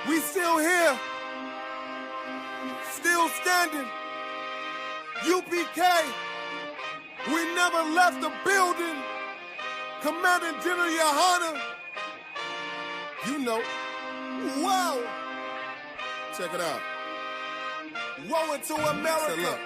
We still here, still standing. U.P.K. We never left the building. Commander General YAHANNA. You know. Whoa. Check it out. Woe into America.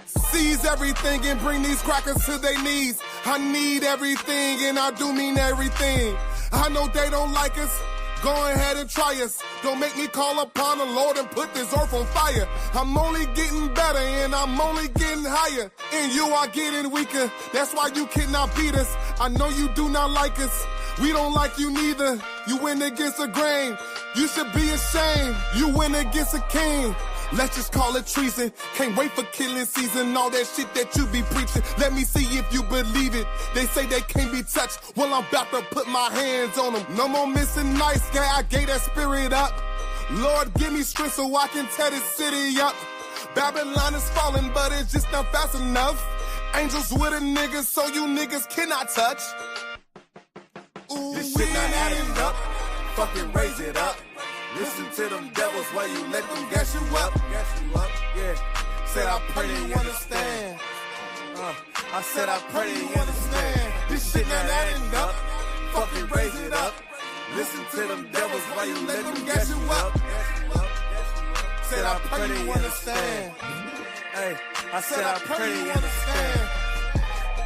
Seize everything and bring these crackers to their knees. I need everything and I do mean everything. I know they don't like us. Go ahead and try us. Don't make me call upon the Lord and put this earth on fire. I'm only getting better and I'm only getting higher. And you are getting weaker. That's why you cannot beat us. I know you do not like us. We don't like you neither. You win against a grain. You should be ashamed. You win against a king. Let's just call it treason. Can't wait for killing season. All that shit that you be preaching. Let me see if you believe it. They say they can't be touched. Well, I'm about to put my hands on them. No more missing nights, guy. I gave that spirit up. Lord, give me strength so I can tear this city up. Babylon is falling, but it's just not fast enough. Angels with a nigga, so you niggas cannot touch. Ooh, this shit not adding up. Fucking raise it up. Listen to them devils while you let them gas you up. Yeah. Said I pray they understand. I said I pray they understand. This shit not adding up. Fucking raise it up. Listen to them devils while you let them gas you up. Said I pray they understand. Hey, I said I pray they understand.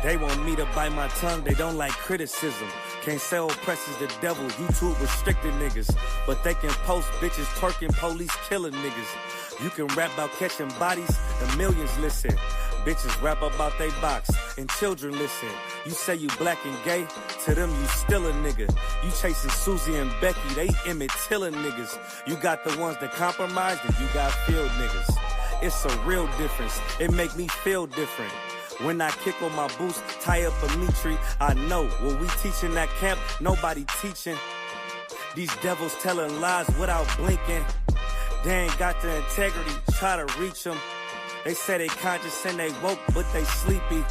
They want me to bite my tongue, they don't like criticism. Can't say oppressors the devil, YouTube restricted niggas. But they can post bitches twerking, police killing niggas. You can rap about catching bodies, the millions listen. Bitches rap about they box, and children listen. You say you black and gay, to them you still a nigga. You chasing Susie and Becky, they Emmett Tiller niggas. You got the ones that compromised, and you got field niggas. It's a real difference, it make me feel different. When I kick on my boots, tie up a meat tree, I know what we teaching that camp, nobody teaching. These devils telling lies without blinking. They ain't got the integrity, try to reach them. They say they conscious and they woke, but they sleepy.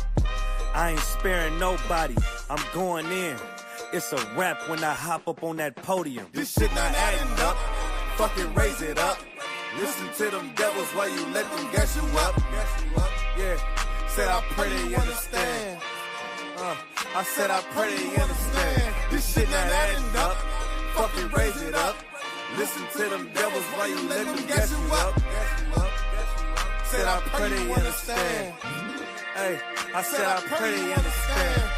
I ain't sparing nobody, I'm going in. It's a rap when I hop up on that podium. This shit not adding up, fucking raise it up. Listen to them devils while you let them gas you up. Yeah. Said I pray they understand. I said I pray they understand. This shit not adding up. Fucking raise it up. Listen to them devils while you let them gas you up. Said I pray they understand. Hey, I said I pray they understand.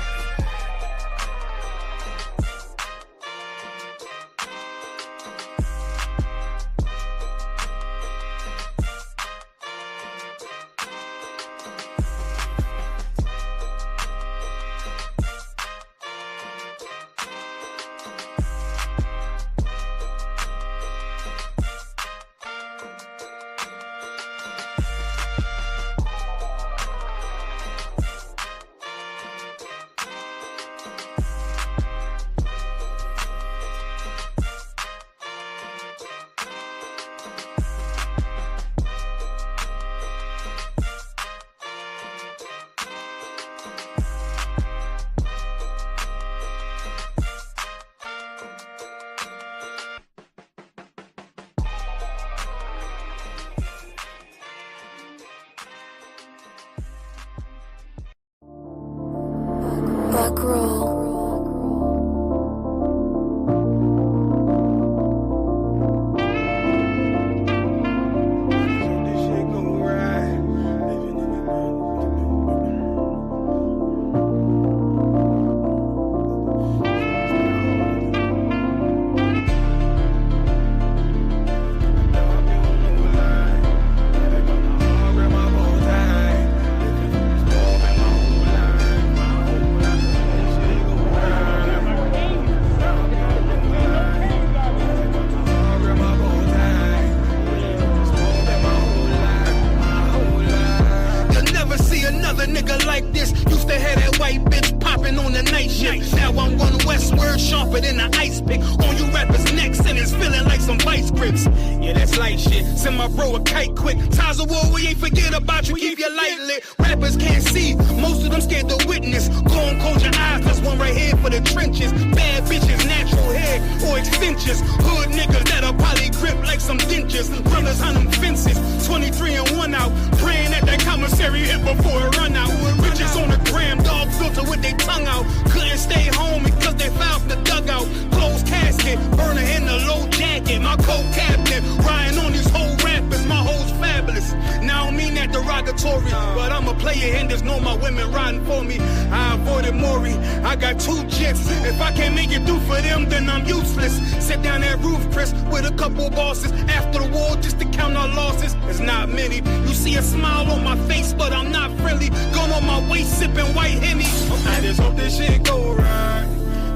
mandatory. But I'm a player and there's no more women riding for me. I avoided Maury, I got 2 jets. If I can't make it through for them, then I'm useless. Sit down that roof, Chris, with a couple bosses. After the war, just to count our losses. It's not many. You see a smile on my face, but I'm not friendly. Gun on my waist, sipping white Henny. I just hope this shit go right.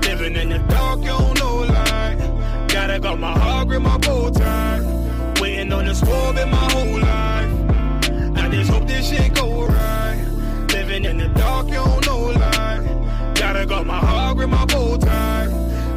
Living in the dark, you don't know light. Gotta got my heart with my bow tie. Waiting on this war in my whole life. I just hope this shit go right. Living in the dark, you don't know light. Gotta got my heart with my bow tie.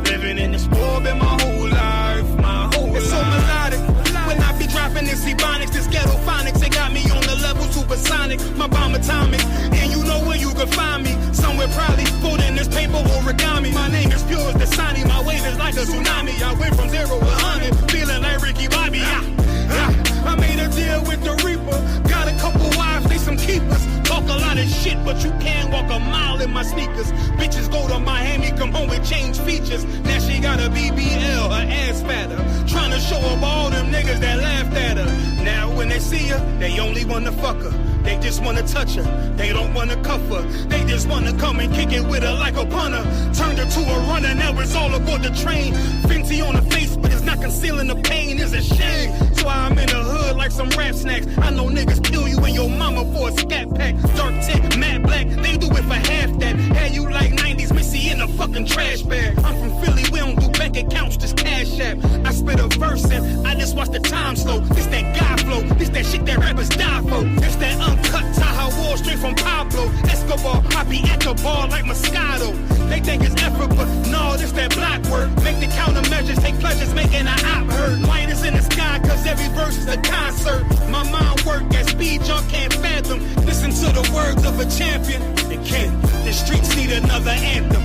Living in this war in my whole life. My whole life. It's so melodic. When I be dropping this ebonics, this ghetto phonics, it got me on the level supersonic. My bomb atomic, and you know where you can find me. Somewhere probably folding this paper origami. My name is pure as the Sani. My wave is like a tsunami. I went from 0 to 100, feeling like Ricky Bobby. I made a deal with the Reaper. Got a couple wives, they some keepers. Talk a lot of shit, but you can't walk a mile in my sneakers. Bitches go to Miami, come home with change features. Now she got a BBL, her ass fatter. Trying to show up all them niggas that laughed at her. Now when they see her, they only wanna fuck her. They just wanna touch her, they don't wanna cuff her. They just wanna come and kick it with her like a punter. Turned her to a runner, now it's all aboard the train. Fenty on the face, but it's not concealing the pain, it's a shame. So I'm in the hood like some rap snacks. I know niggas kill you and your mama for a scat pack. Dark tint, matte black, they do it for half that. Had you like 90s Missy in a fucking trash bag. I'm from Philly, we don't do bank accounts, just cash app. I spit a verse and I just watch the time slow. This that guy flow, this that shit that rappers die for. This that uncut YAHUAH straight from Pablo Escobar. I be at the bar like Moscato. They think it's effort, but no, this that black work. Make the countermeasures, take pleasures, making an op hurt. Light is in the sky, cause every verse is a concert. My mind work at speed, y'all can't fathom. Listen to the words of a champion. It can't, the streets need another anthem.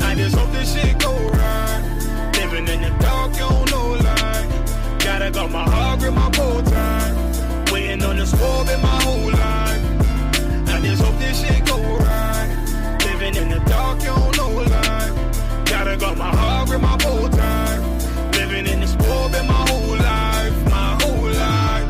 I just hope this shit go right. Living in the dark, you don't know light. Gotta got my heart with my bow tie. Waiting on this war in my whole life. I just hope this shit go right. Living in the dark, you don't know light. Gotta got my heart with my bow tie. Living in this war in my whole life. My whole life.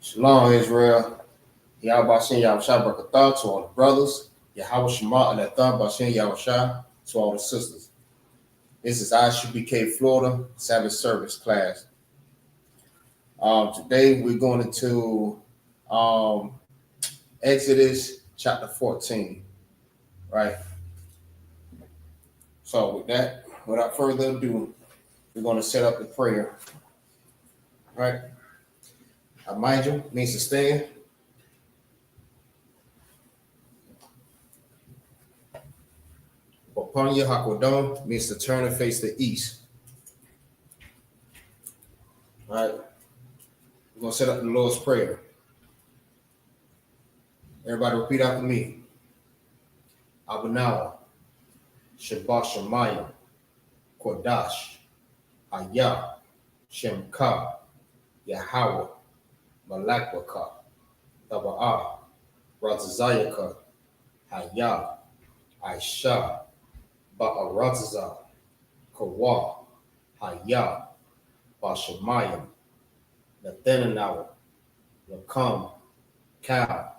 Shalom, Israel. Yahweh Bashin Yahushua Barakatah to all the brothers. Yahweh Shema and Athar Bashin Yahushua to all the sisters. This is I.S.U.P.K. Florida Sabbath service class. Today we're going into Exodus chapter 14. Right. So with that, without further ado, we're going to set up the prayer. Right. Mind you, means to stand. Upon your hakodon means to turn and face the east. All right. We're going to set up the Lord's Prayer. Everybody repeat after me. Abanawa, Shabbat Shemayim, Kodash, Ayah, Shemka, Yahawah, Malakwaka, Taba'ah, Razazayaka, Hayah, Aisha, Ba'arazazah, Kawa, Hayah, Bashamayim, Nathananawa, Lakam, Kal,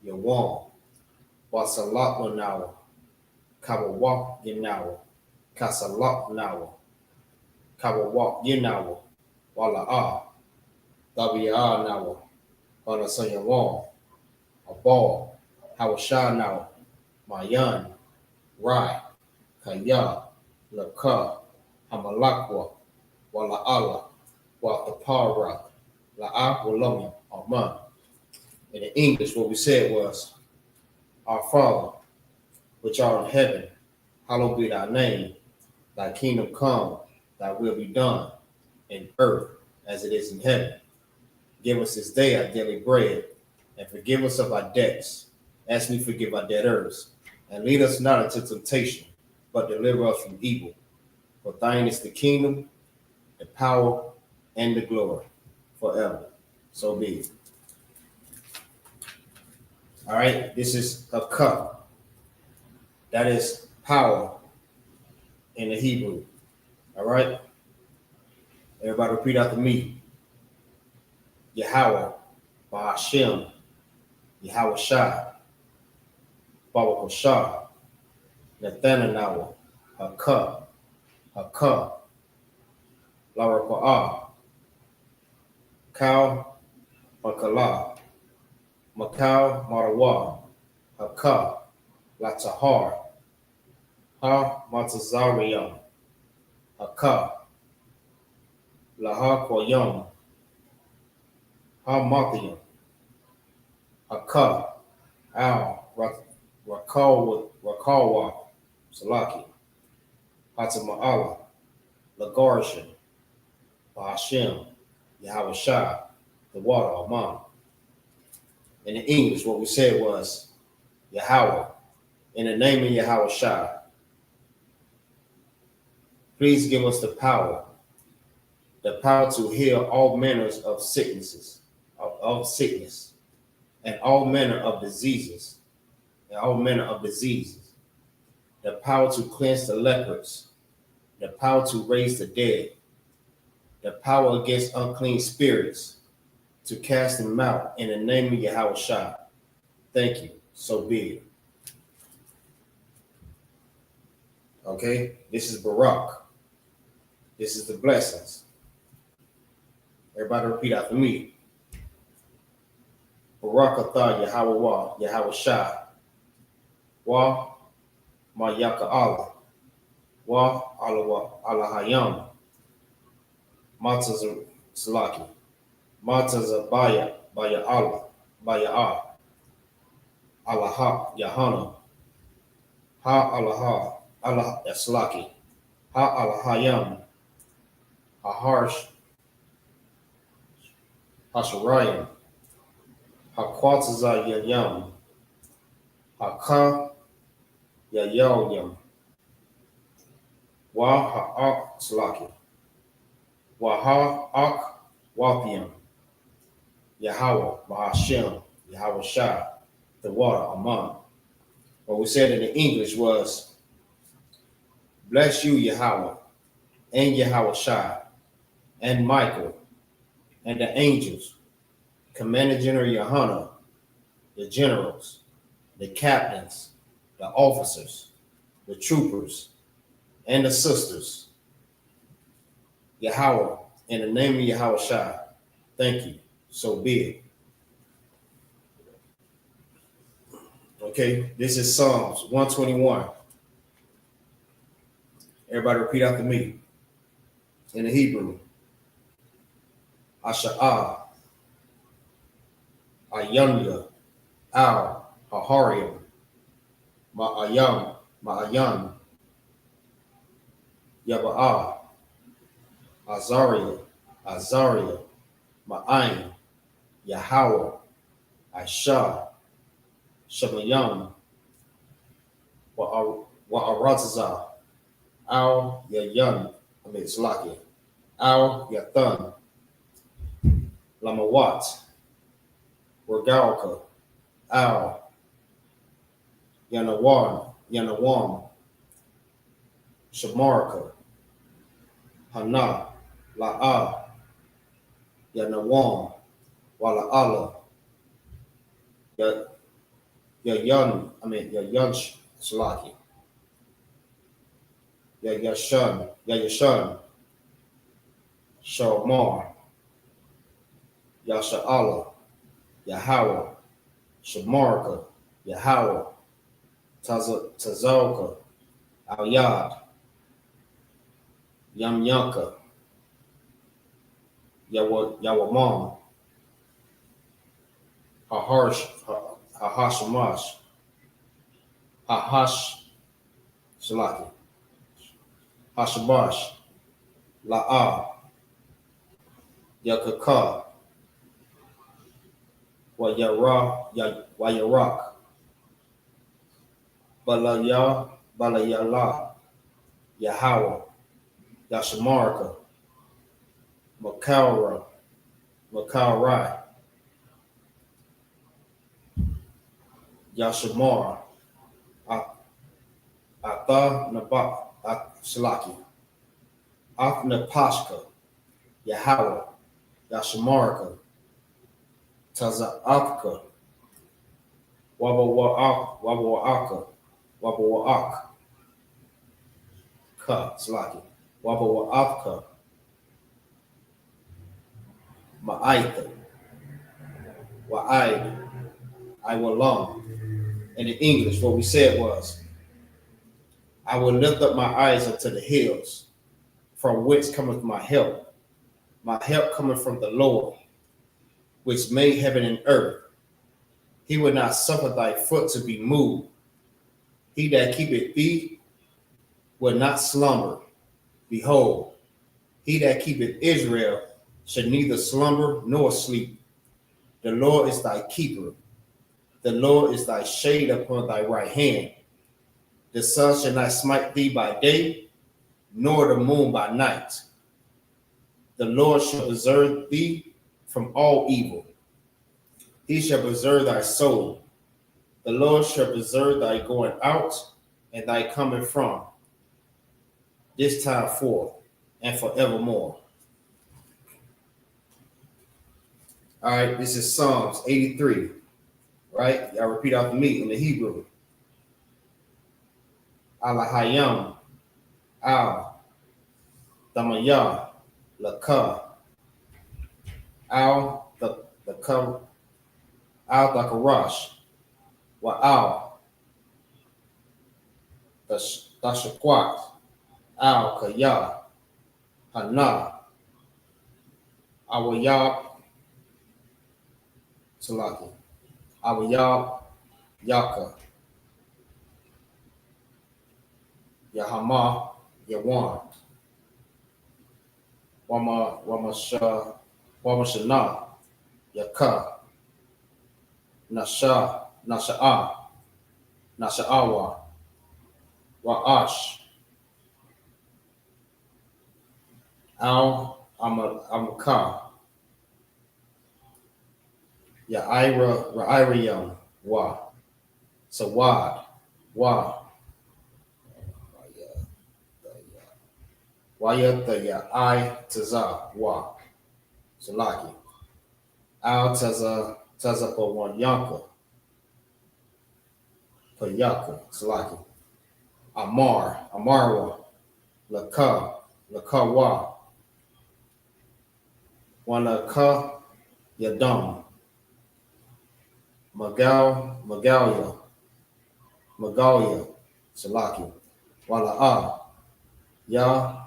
Yawam, Basalatwanawa, Kabawak Yinawa, Kasalaknawa, Kabawak Yinawa, Wala'ah, WR now, on a Sonya Wall, a ball, Hawashah now, Mayan, Rai, Kaya, Laka, Hamalakwa, Wala Allah, Watapara, La'a Walami, Aman. In English, what we said was, Our Father, which art in heaven, hallowed be thy name, thy kingdom come, thy will be done, in earth as it is in heaven. Give us this day our daily bread, and forgive us of our debts, as we forgive our debtors. And lead us not into temptation, but deliver us from evil. For thine is the kingdom, the power, and the glory forever. So be it. All right, this is a cup. That is power in the Hebrew. All right, everybody repeat after me. Yahawah, Bahashem, YAHUSHA, Bawakosha, Nathananawa, Haka, Laraka'ah, Kau, Makala, Makau, Marawa, Haka, Latahar, Ha Matazariam, Haka, Laha Koyam, Ha Mathiam, Haka, Al Rakawa, Salaki, Hatama'ala, Lagarshan, Bahashem, Yahawashi, the water, Aman. In the English, what we said was Yahawah, in the name of Yahawashi. Please give us the power to heal all manners of sicknesses, of sickness, and all manner of diseases, the power to cleanse the lepers, the power to raise the dead, the power against unclean spirits, to cast them out in the name of Yahawashi. Thank you. So be it. Okay, this is Barak. This is the blessings. Everybody repeat after me. Barak atah YAHAWAH, YAHUSHA, Wa Mayaka Allah, Wa Allahayam, Mataz Salaki, Mataz Baya Allah, Baya Allah, YAHANNA, Ha Allah, Allah Salaki, Ha Allahayam, Harsh, Hasharayam, Hakwataza Yayam, Haka Yayoyam, Wa Slaki, Wa Wathiam, Yahawah, Bahashem, Yahawashi, the water, Aman. What we said in the English was, bless you, Yahawah, and Yahawashi, and Michael, and the angels, Commander General YAHANNA, the generals, the captains, the officers, the troopers, and the sisters. Yahawah, in the name of Yahawashi, thank you. So be it. Okay, this is Psalms 121. Everybody repeat after me. In the Hebrew. Asha'ah, Ayanya, Al, Hahariam, Ma'ayan, Yaba'ah, Azariah, Ma'ayin, Yahawah, Aisha, Shemayam, Wa'arazazah, Al Yayan, Slaki, Al Yathan, Lamawat, Regalka, Al Yanawam, Shamarka, Hana, La'a, Yanawam, Wala'ala, Yayan Slaki, Yashan, Shamar, Yasha'ala, Yahawah, Shamarka, Yahawah, Tazalka, Al-Yad, Yamyanka, Yawamam, Hahashamash, Salaki, Hashabash, La'a, Yakaka, Wayarak, Balayala, Yahawah, Yashamarka, Makarai, Yashamara, Atha Nabak, Shalaki, Napashka, YAHAWAH, Yashamarka, Taza'aka, Wabawa'aka, Ka, Shalaki, Wabawa'aka, Ma'aitha, Wa'aid, I will long. And in English, what we said was, I will lift up my eyes unto the hills, from whence cometh my help. My help cometh from the Lord, which made heaven and earth. He will not suffer thy foot to be moved. He that keepeth thee will not slumber. Behold, he that keepeth Israel shall neither slumber nor sleep. The Lord is thy keeper. The Lord is thy shade upon thy right hand. The sun shall not smite thee by day, nor the moon by night. The Lord shall preserve thee from all evil. He shall preserve thy soul. The Lord shall preserve thy going out and thy coming from, this time forth and forevermore. All right, this is Psalms 83, right? Y'all repeat after me in the Hebrew. Alahayam, Al, Damayah, Laka, Al, the Al, Dakarash, Wa'al, the Dashakwat, Al, Kaya, Hana, Awayab, Salaki, Awayab, Yaka, Yahama, Yawan, Wamashana, Yaka, Nasha'ah, Nasha'awa, Wa'ash, Al, Amaka, Ra'iriyam, Wa, Sawad, Wa, Wayatha I Taza Wa Salaki Al Taza for one Yanka Payaka Salaki Amarwa Laka Wa Wanaka Yadam Magalia Salaki Wala'a Ya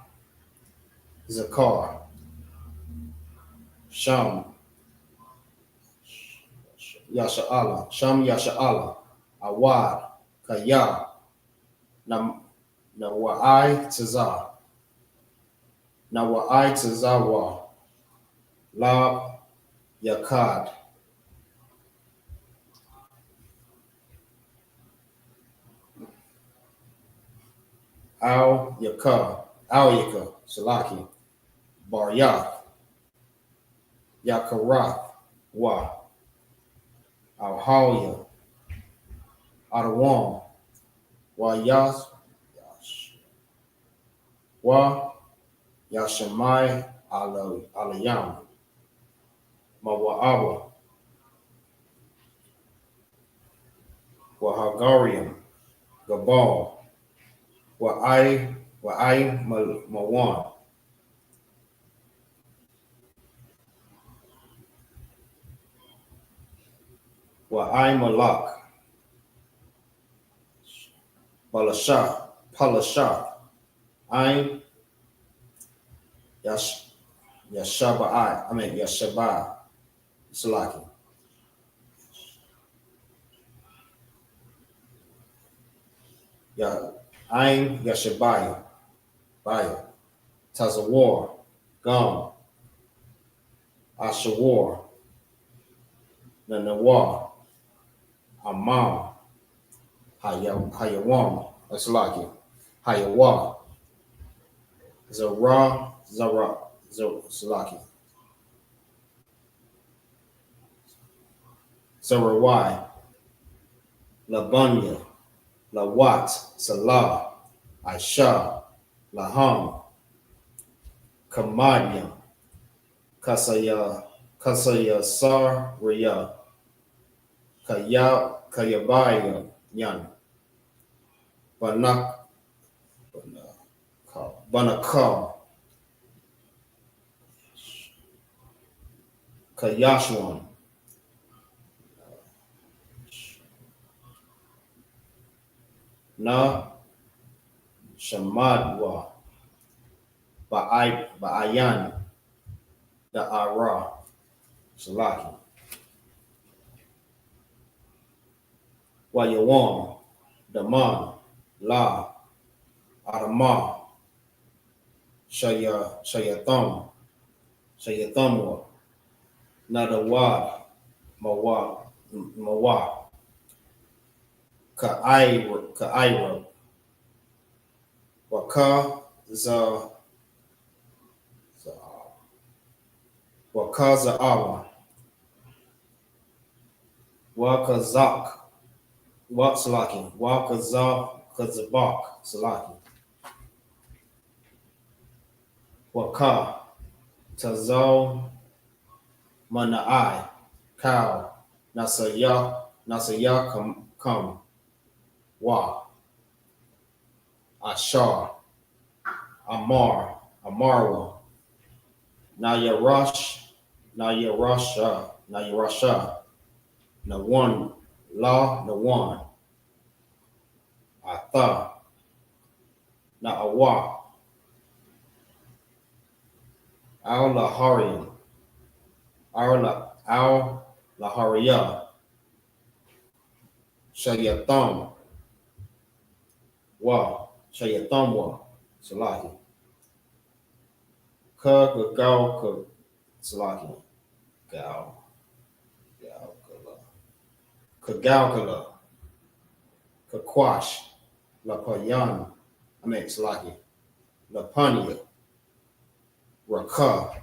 Zakar, Sham, Yasha'ala, Awad, Kaya, Nawa'ai Tazawa, La Yakad, Al Yaka, Salaki, Baryak, Yakarath, Wa, Al-Hawya, Adawam, Wa Yashamai, Alayam, Mawa'awa, Wa Hagariam, Gabal, Wa Mawan, Wa Malak, Palasha, Ain Yashabai, Salaki. Ain Yashabai, Baya, Tazawar, Gum, Ashawar, Nanawar, Amam, Hayawam, Salaki, Hayawah, Salaki, Sarawai, Labunya, Lawat, Salah, Aisha, Laham, Kamadia, Kasaya Sar Riya, Kayabaya Yan, Banakal, Kayashwan, Na Shamadwa, Ba'ayan, the Ara, Salaki, Wayawam, Daman, La, Adama, Shayathamwa, Nadawad, Mawab, Ka'ira, Wakaza'awa, Wakazak, Watsalaki, Kazabak, Salaki, Waka, Tazal, Mana'ai, Cow, Nasaya come, Wa, Ashar, Amarwa, Nayarasha, Nawan, Nawan, Atha, Na'awa, Al-Laharian, Al-Lahariya, Shayatham, Shayathamwa, Salaki, Kagagal, Salaki, Kagalkala, Kakwash, Lapayan, Salaki, Lapania, Raka,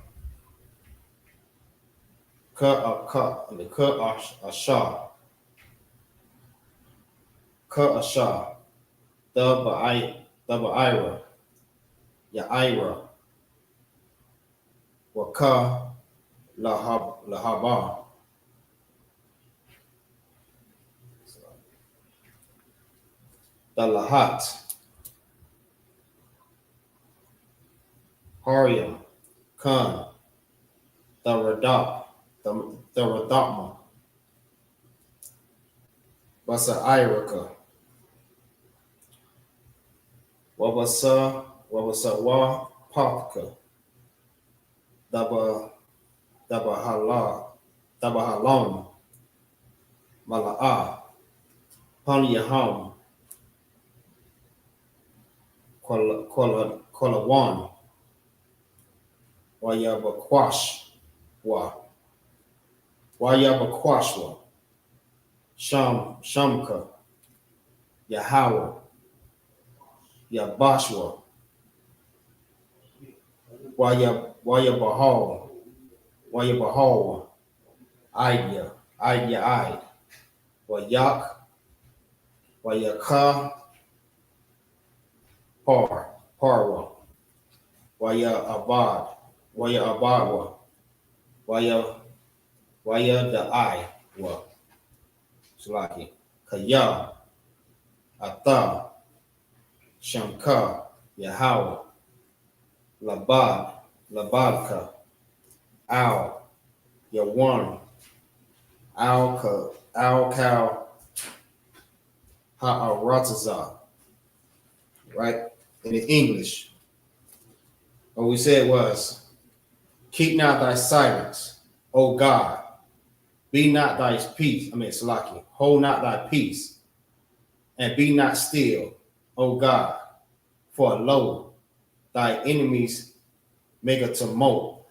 Asha, Ira, Yaira, Waka, Lahaba, the Lahat, Hariam, Khan, the Radapma, Basa Iraka, Wabasa Wa Papka, Dabahalam, Mala'a, Panyaham, Kolawan, Wayabakwashwa, Shamka, YAHAWAH, Yabashwa, Wayabahawa, Idea, Wayak, Wayaka, Parwa, Wayabadwa, Wayadaiwa, Salaki, Kaya, Atha, Shamka, YAHAWAH, Labadka, Al, Yawan, Al-Kal, Ha'arataza, right? In the English, what we said was, keep not thy silence, O God, be not thy peace, Salaki, hold not thy peace, and be not still, O God, for lo, thy enemies make a tumult,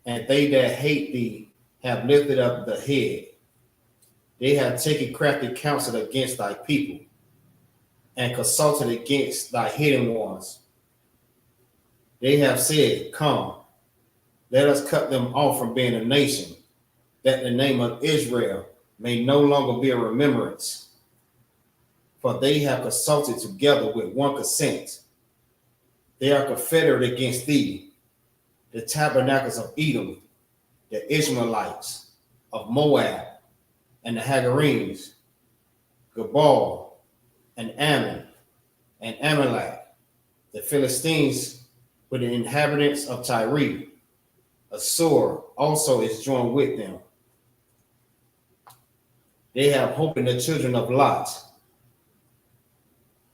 and they that hate thee have lifted up the head. They have taken crafty counsel against thy people, and consulted against thy hidden ones. They have said, come, let us cut them off from being a nation, that the name of Israel may no longer be a remembrance, for they have consulted together with one consent. They are confederate against thee, the tabernacles of Edom, the Ishmaelites of Moab, and the Hagarenes, Gebal, and Ammon, and Amalek, the Philistines with the inhabitants of Tyre. Assur also is joined with them. They have hope in the children of Lot.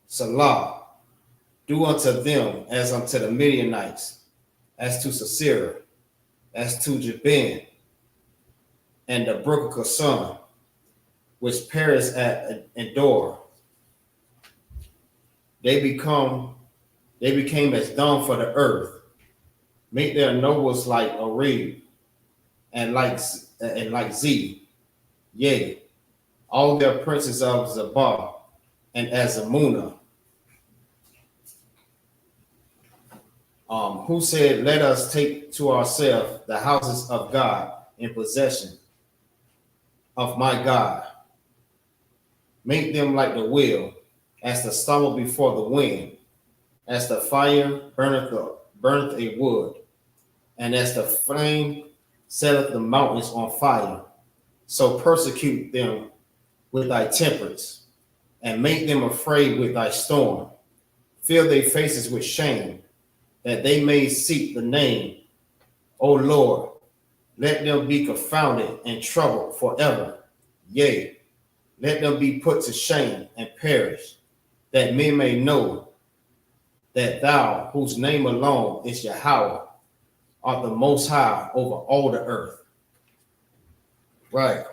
Salah, do unto them as unto the Midianites, as to Sisera, as to Jabin, and the brook of Kison, which perished at Endor. They became as dung for the earth. Make their nobles like Oreb, and like Z, yea, all their princes of Zabah, and Azamuna. Who said, let us take to ourselves the houses of God in possession of my God. Make them like the wheel, as the stubble before the wind, as the fire burneth a wood, and as the flame setteth the mountains on fire. So persecute them with thy temperance, and make them afraid with thy storm. Fill their faces with shame, that they may seek the name. O Lord, let them be confounded and troubled forever. Yea, let them be put to shame and perish, that men may know that thou, whose name alone is Yahawah, art the most high over all the earth. Right.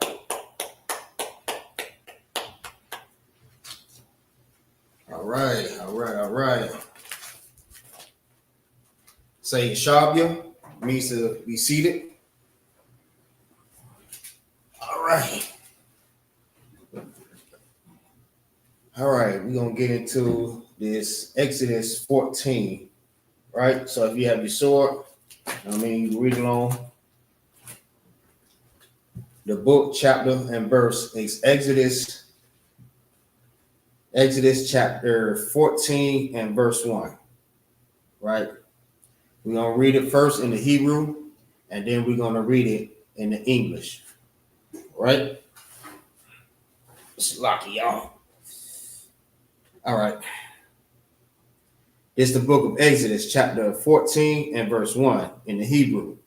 All right. Say Shabya means to be seated. All right, we're gonna get into this Exodus 14, right? So if you have your sword, you read along. The book, chapter, and verse is Exodus chapter 14 and verse 1, right? We're gonna read it first in the Hebrew, and then we're gonna read it in the English, right? It's lucky, y'all. All right. It's the book of Exodus, chapter 14 and verse 1 in the Hebrew.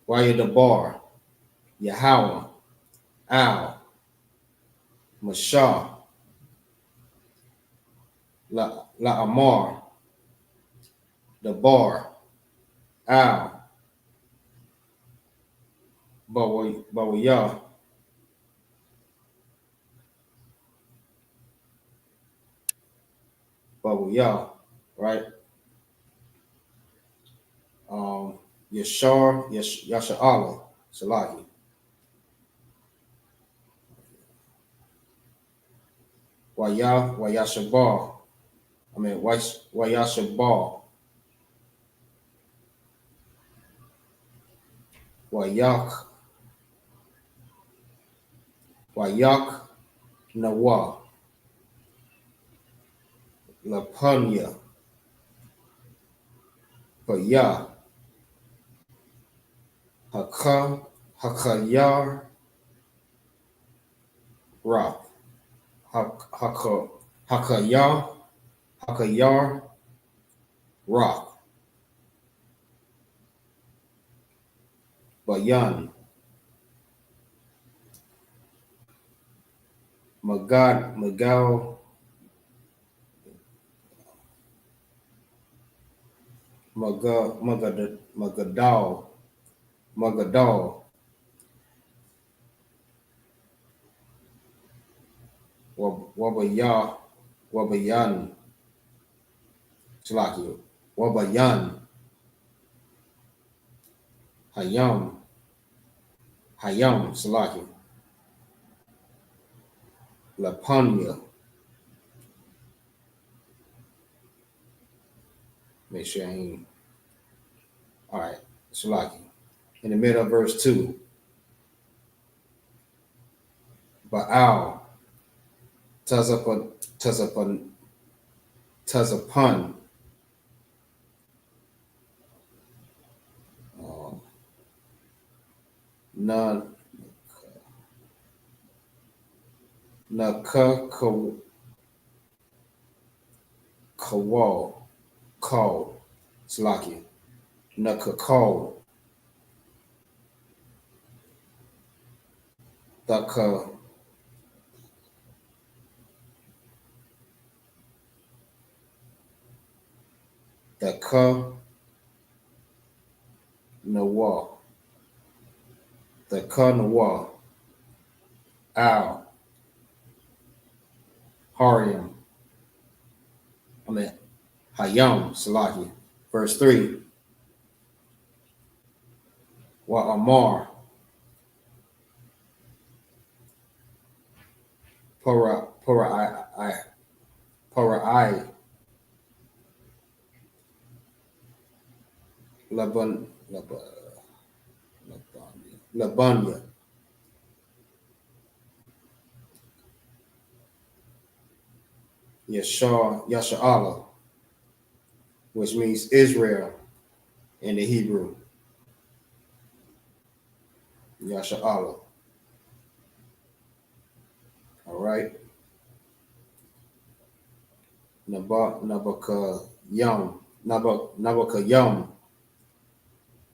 Yadabar, Yahawah, Al, Mashah, La'amar, Dabar, Al, Bawiyah, right? Yasha'Allah, Salaki. Wayashabah. Wayashabah. Wayak Nawa. Lapanya. Paya. Hakayar. Ra. Hakayar. Ra. Bayan. Magadal. Wabayan. Salaki. Wabayan. Hayam, Salaki. Lapanya. Make sure I ain't All right, Shalaki. In the middle of verse 2. Baal, Tazapun, NOKAP, call, Shalaki. NOKAP, the Nawa, Nawa, Al, Hariam, Hayam, Salaki. Verse 3, Wa Amar, Para I, Labanya, Yasha'Allah, which means Israel in the Hebrew. Yasha'Allah. All right. Nabakayam,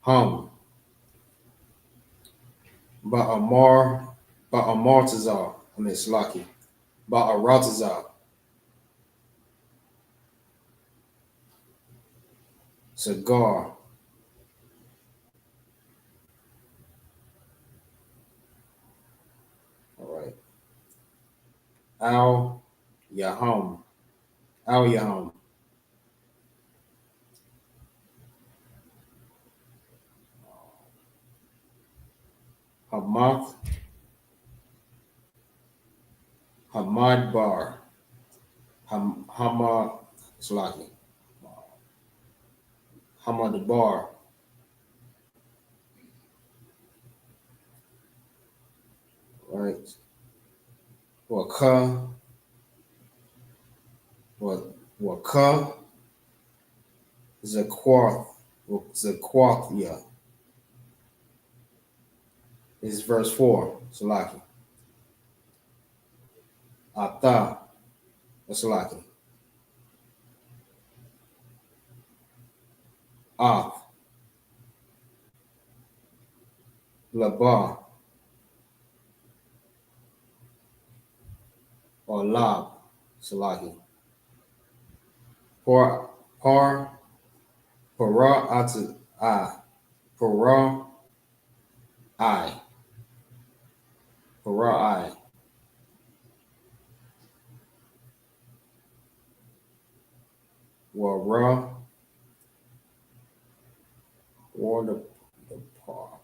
Hum, Ba'amartazar, Slaki, Ba'aratazar, Cigar, all right, Al-Yaham, Hamath, Hamadbar, Hamad, Slaki, Hamadbar, right, Waka, Zakwathia. This is verse 4, Salaki. Ata, Salaki. Ath, Labah, or Lab, Salaki. Para atu I, para I, Wara, war the par,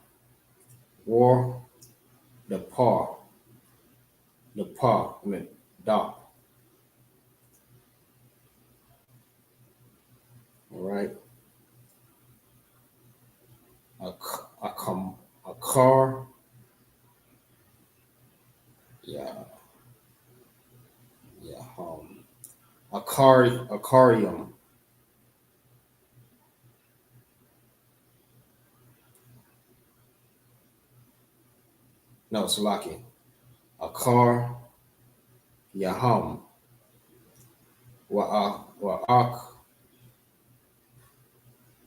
da. All right. A car, Akarium. No, Salaki. Akar, Yaham, Wa'ak,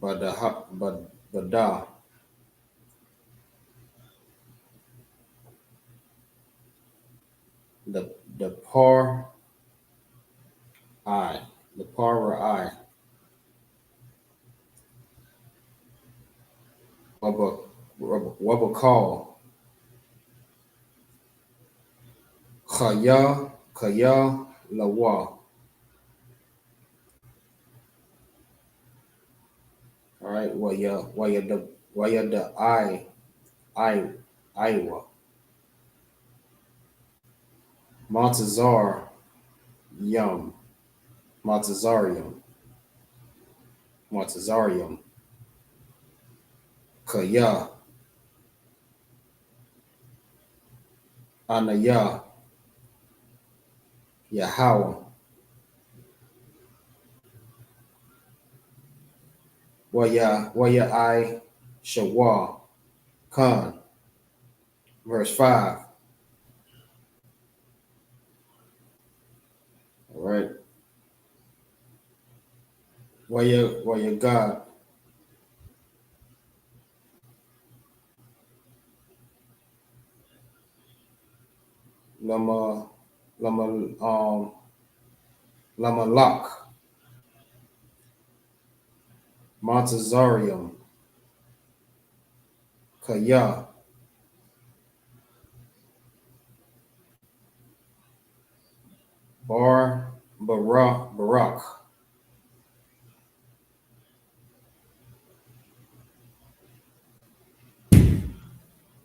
Bada, the par I, Wabakal, Kaya, Lawa. All right, the Iowa. Montazar, Yum, Montazarium. Kaya, Anaya, YAHAWAH, YAHI, Shawah, Khan, verse 5. All right. Waya God, Lama Lock, Montezarium, Kaya, Barak,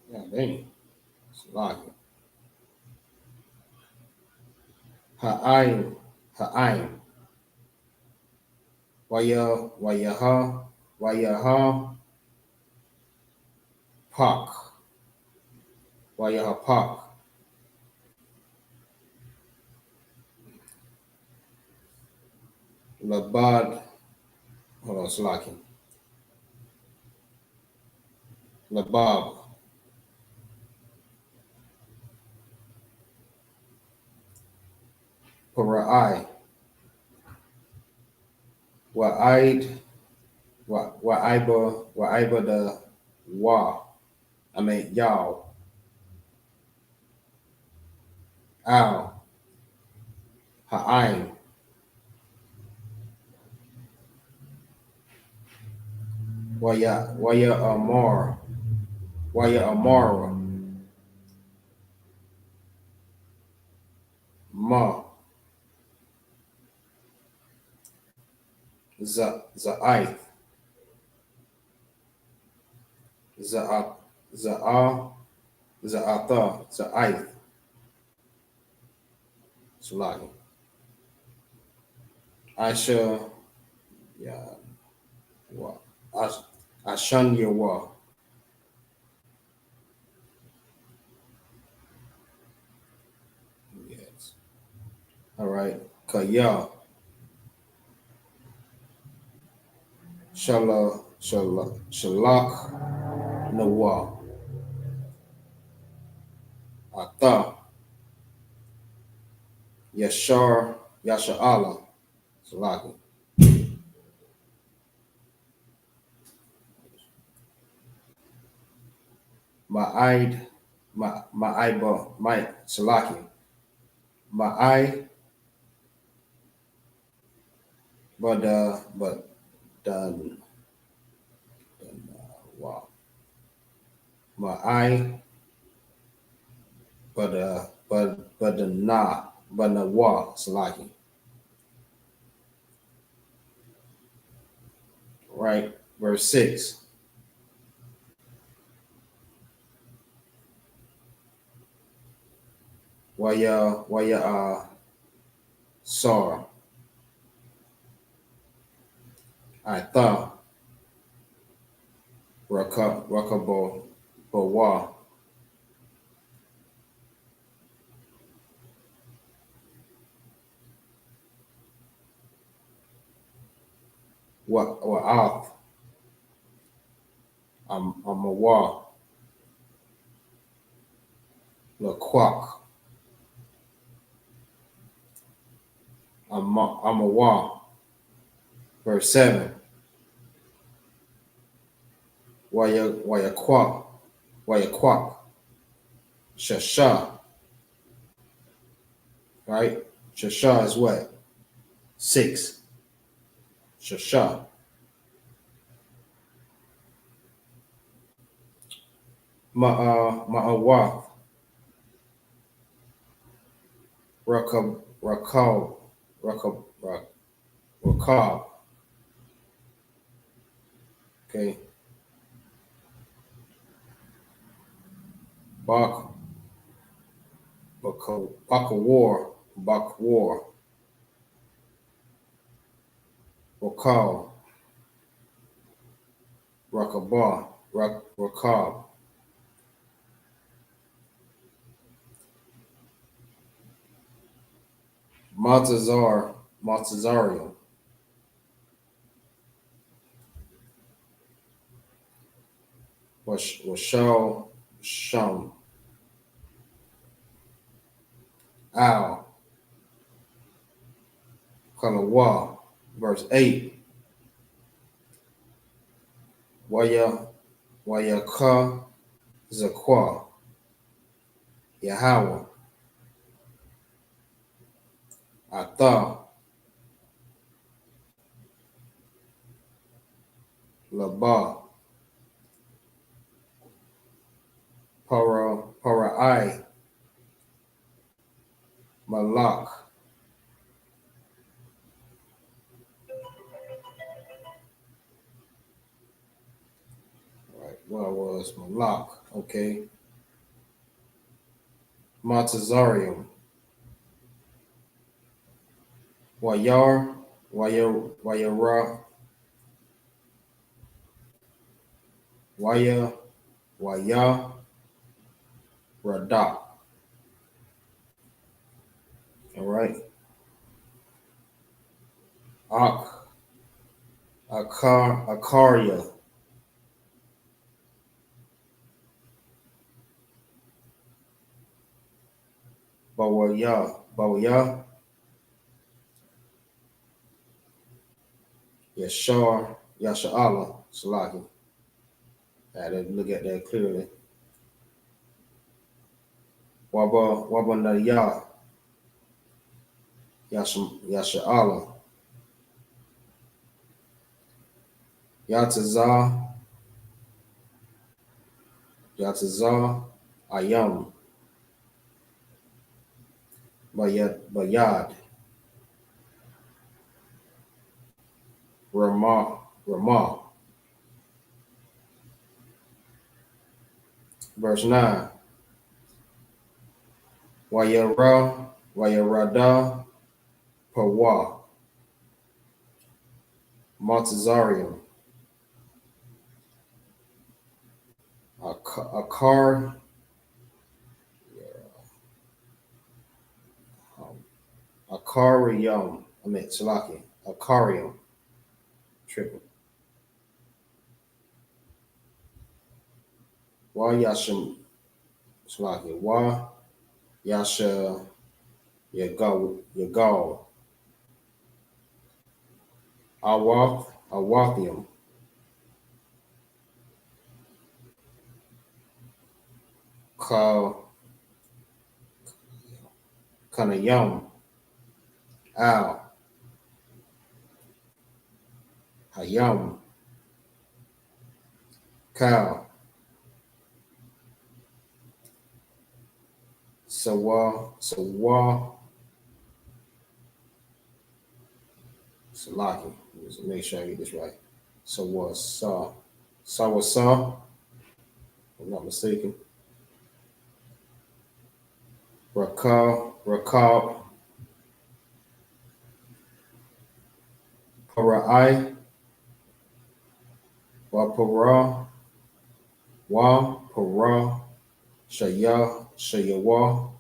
yeah, dang, it's like Ha'aim, YAHA, Pak, YAHAPAK, Labad, hold on, it's like Labab, Para'ai, Wa'aid, Wa'iba the Wa, Y'all, Al, Ha'aim, Amara, Ma, Za'ith, Za'ith, Salaki, Aisha, yeah, what? Ashanyawa, yes. All right. Kaya, Shalak, Nawa, Ata, Yasha'ala, Salaki, Salaki, Ma'ai, but wow, Ma'ai, but the Nawa, Salaki, right? Verse 6. Waya Sar, Atha, Rakabo, Bawa, Wa'ath, Amawa, Laquak, Amawa, verse 7. Wayaquak, Shasha, right? Shasha is what? 6. Shasha. Ma'awath, Rakab, okay. Bakwar, Wakal, Rakabah, Rakab. Montezarium. Washal Sham. Al. Kalawa. Verse 8. Wayaka Zakwa. YAHAWAH. Atha. Laba. Para'ai. Malak. Right, what was Malak? Okay. Montezarium. Wayara. Waya. Radak. All right. Akaria. Bawaya. Yasha'Allah. Salaki. I had to look at that clearly. Wabanaya. Yasha'Allah. Yatazah. Ayam. Bayad. Ramah. Verse 9. Wayarada. Pawa. Montezarium. Akarium. Salaki. Akarium. Triple. Yashim. Salaki. Yasha. Yagal. Awathium. Kanayam. Al. Hayam. Kal. Sawa. Salaki. Let's make sure I get this right. Sawasa. If I'm not mistaken. Rakab. Para'ai. Wapara. Shayawa.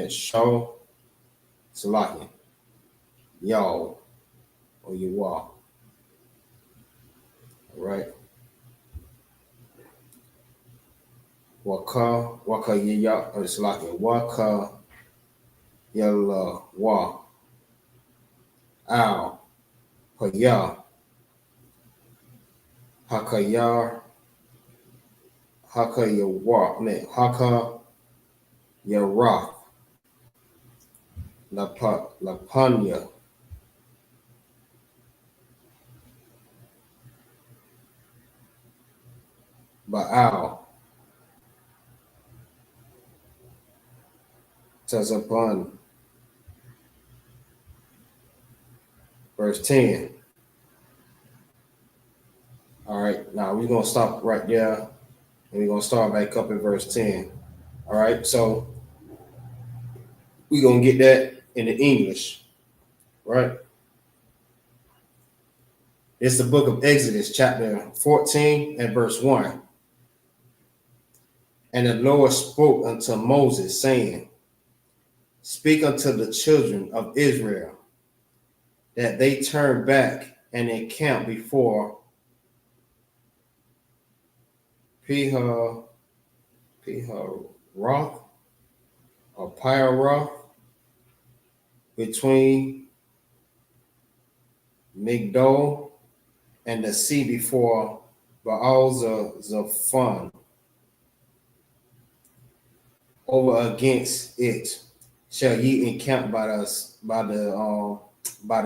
Shaw. Salaki. Y'all. Or YAHUAH. All right. Waka yaya. It's like Waka yalla wa. Al. Haya. Hakayar. Hakayawa. Haka yara. Lapanya. Baal. Tazapun. Verse 10. All right, now we're going to stop right there and we're going to start back up at verse 10. All right, so we're going to get that in the English, right? It's the book of Exodus, chapter 14 and verse 1. And the Lord spoke unto Moses, saying, Speak unto the children of Israel, that they turn back and encamp before Piharoth or Pyroth, between Migdol and the sea before Baal-Zephon, over against it shall ye encamp by the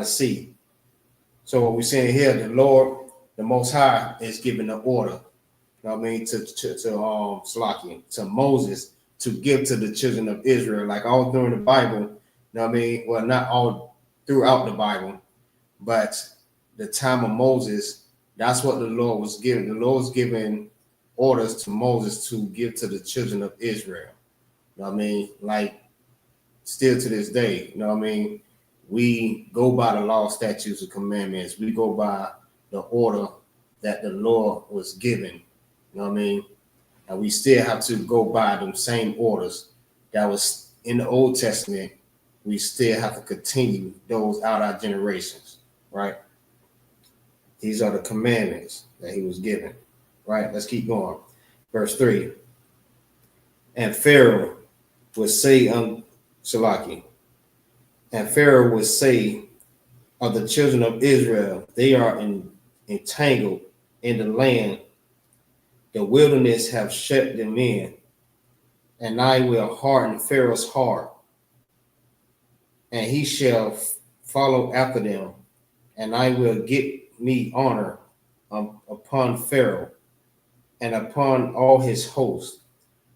sea. So what we're saying here, the Lord, the Most High, is giving the order. You know what I mean, to Moses, to give to the children of Israel, like all during the Bible. You know what I mean? Well, not all throughout the Bible, but the time of Moses, that's what the Lord was giving. The Lord was giving orders to Moses to give to the children of Israel. You know what I mean? Like still to this day, you know what I mean? We go by the law, statutes, and commandments. We go by the order that the Lord was given. You know what I mean? And we still have to go by them same orders that was in the Old Testament. We still have to continue those out our generations, right? These are the commandments that he was given, right? Let's keep going. Verse 3. And Pharaoh would say and Pharaoh would say of the children of Israel, they are entangled in the land. The wilderness have shut them in, and I will harden Pharaoh's heart, and he shall follow after them, and I will get me honor upon Pharaoh and upon all his host,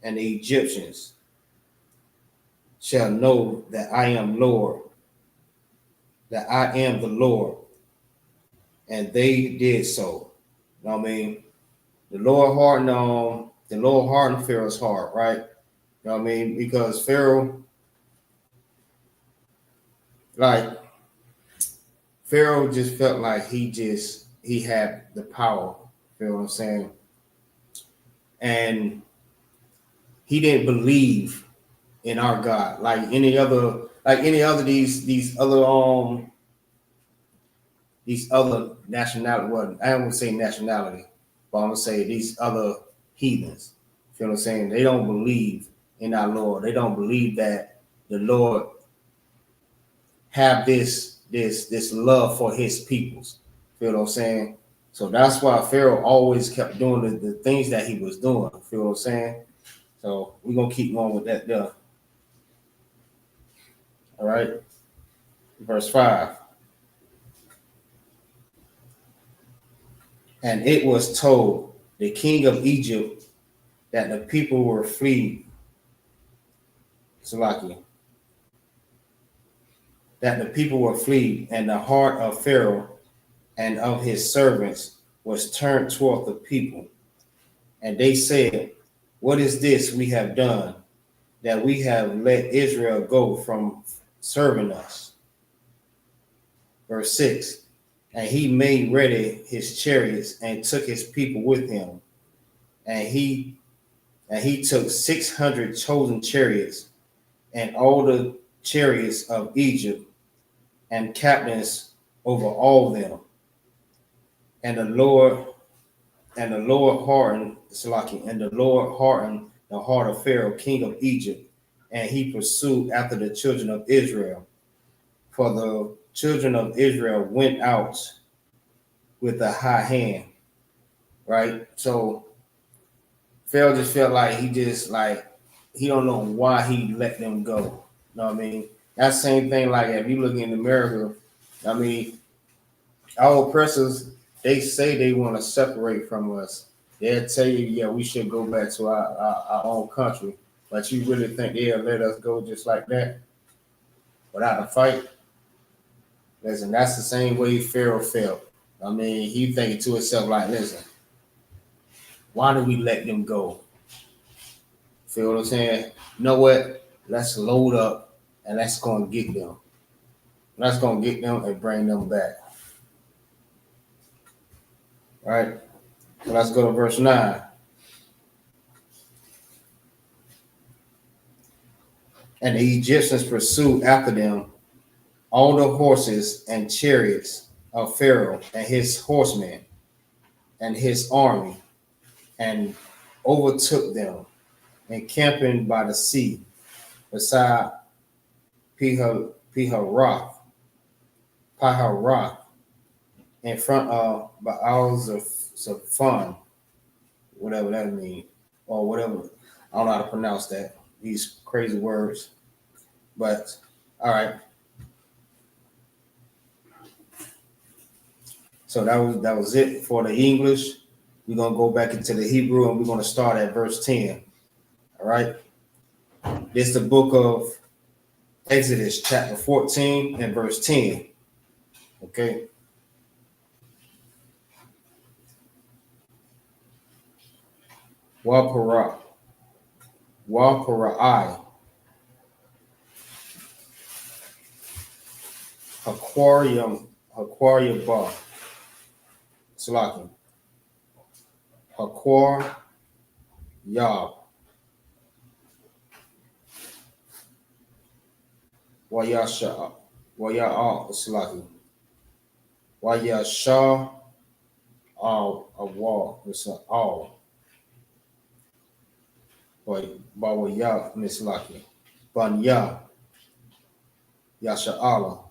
and the Egyptians shall know that I am Lord, that I am the Lord. And they did so. You know what I mean? The Lord hardened Pharaoh's heart, right? You know what I mean? Because Pharaoh just felt like he had the power. You know what I'm saying? And he didn't believe in our God like any other these other nationality. Well, I don't want to say nationality, but I'm gonna say these other heathens. You know what I'm saying? They don't believe in our Lord. They don't believe that the Lord have this love for his peoples. Feel what I'm saying? So that's why Pharaoh always kept doing the things that he was doing. Feel what I'm saying? So we're gonna keep going with that there. All right. Verse 5. And it was told the king of Egypt that the people were fleeing. That the people were fleeing, and the heart of Pharaoh and of his servants was turned toward the people. And they said, What is this we have done, that we have let Israel go from serving us? Verse 6. And he made ready his chariots and took his people with him. And he took 600 chosen chariots and all the chariots of Egypt and captains over all them. And the Lord hardened the heart of Pharaoh, king of Egypt, and he pursued after the children of Israel. For the children of Israel went out with a high hand, right? So Pharaoh just felt like he don't know why he let them go. You know what I mean? That same thing, like if you look in America, I mean, our oppressors, they say they want to separate from us. They'll tell you, yeah, we should go back to our own country. But you really think they'll let us go just like that without a fight? Listen, that's the same way Pharaoh felt. I mean, he thinking to himself like, listen, why do we let them go? Feel what I'm saying? You know what? Let's load up and let's go and get them. Let's go and get them and bring them back. All right? So let's go to verse 9. And the Egyptians pursued after them all the horses and chariots of Pharaoh and his horsemen and his army, and overtook them, encamping by the sea beside Piharath, in front of Baal-Zephon, whatever that means, or whatever. I don't know how to pronounce that, these crazy words. But all right. So that was it for the English. We're gonna go back into the Hebrew and we're gonna start at verse 10. All right. This is the book of Exodus, chapter 14 and verse 10. Okay. Waparai, Aquarium Bar, Slakin, Aquar Yab, Wayasha, Wayah Slakin, Wayasha, all a wall, it's an all. Bawaya Mislaki, Banya, Yasha'ala,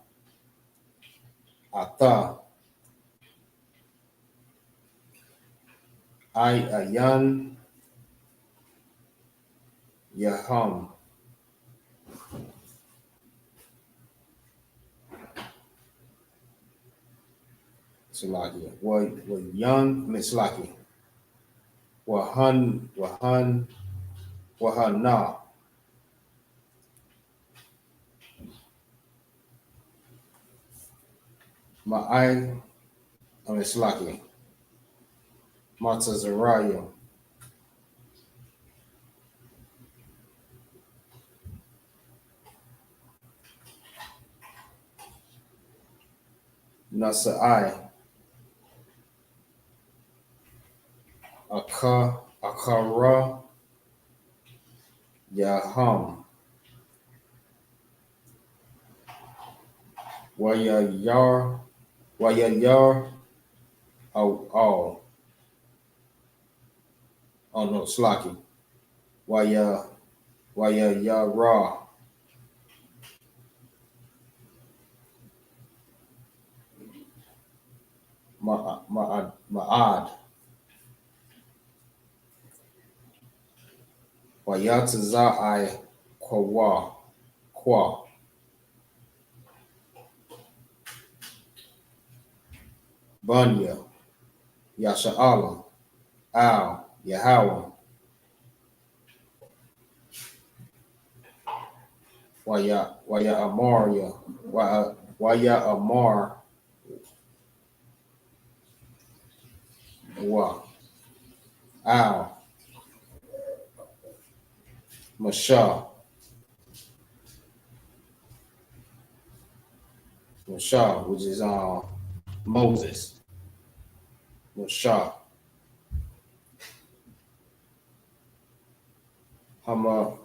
Ata, Ayan, Yaham, Slaki, Wayan Mislaki, Wahanna, Ma'ai Mislaki, Matazaraya, Nasa'ai, Akara, Yaham, Wayayar, oh no, Slaki, Wayayara, Ma'ad, Wayatazai, Kwa, Bunya, Yasha'ala, Al, Yahawah, Waya Amaria, Waya Amar, Wa, Al, Mashah, which is Moses, Mashah, Hama,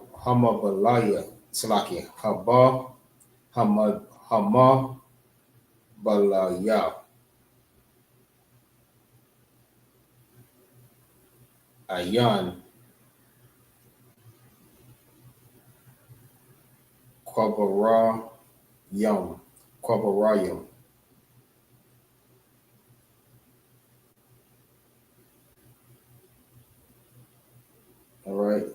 Hamabalaya, Slaki, Hamabalaya, Ayan, Kwabarayam. All right.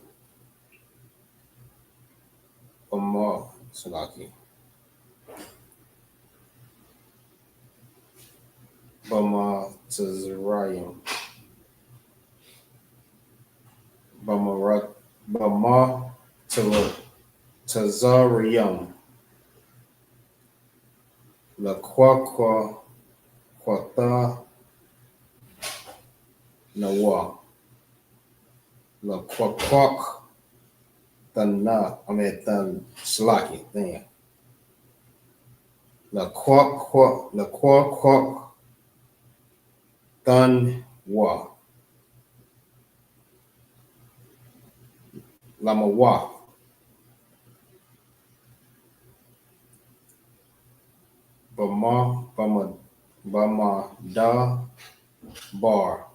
Bama, Salaki. Bama Tazarayam. Bama Tazarayam. La Kwata Nawa. La Kwak Tana. Tan Slaki. Damn. La Kwak Thun Wa. Lama Wa. Bama Da Bar.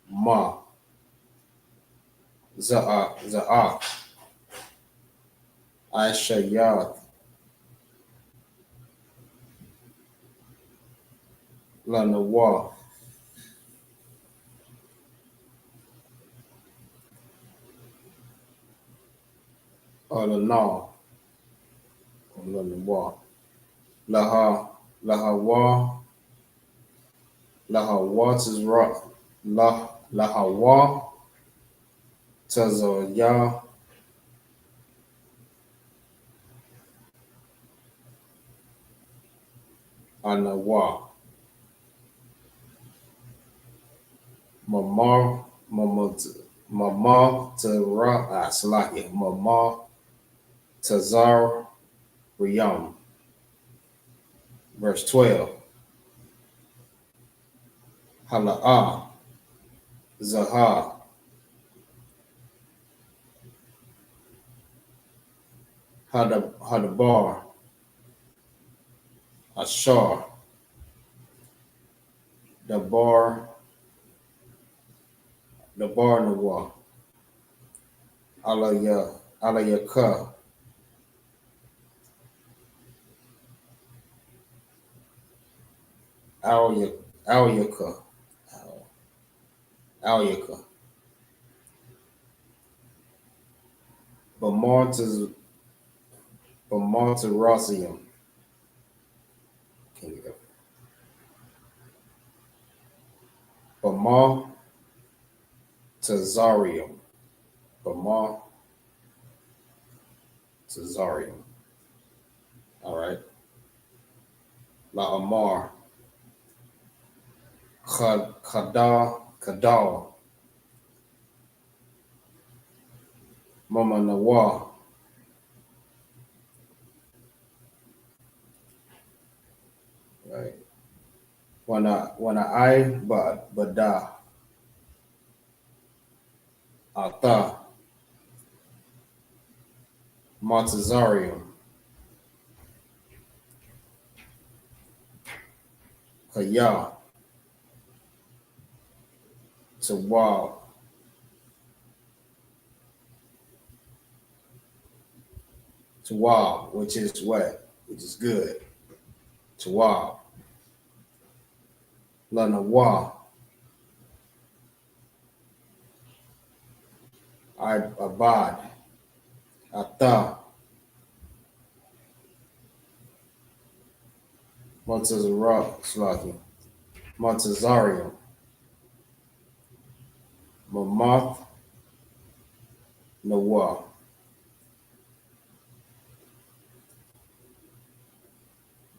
Ma. Za'ak. I.S.H.A. Lana Wa. Lana Wa. LAHAWAH. LAHAWAH Tazra. LAHAWAH Tazaya. Anawa. Mama Tara Salaki. Mama Tazar Riyam. Verse 12. Hala'ah Zaha. Hadabar Ashar. Dabar Nawa. Alayaka. Al-Yaka. Bamartazasium. Can you go? Bamartazarium. All right. La'amar. Kadal. Mama Nawa. Right. Wana I Bada. Ata. Montazarium. Kaya. Tawab. Tawab, which is what? Which is good. Tawab. Lanawa. Abad. Ata. Montazarium. Mamath. Nawa.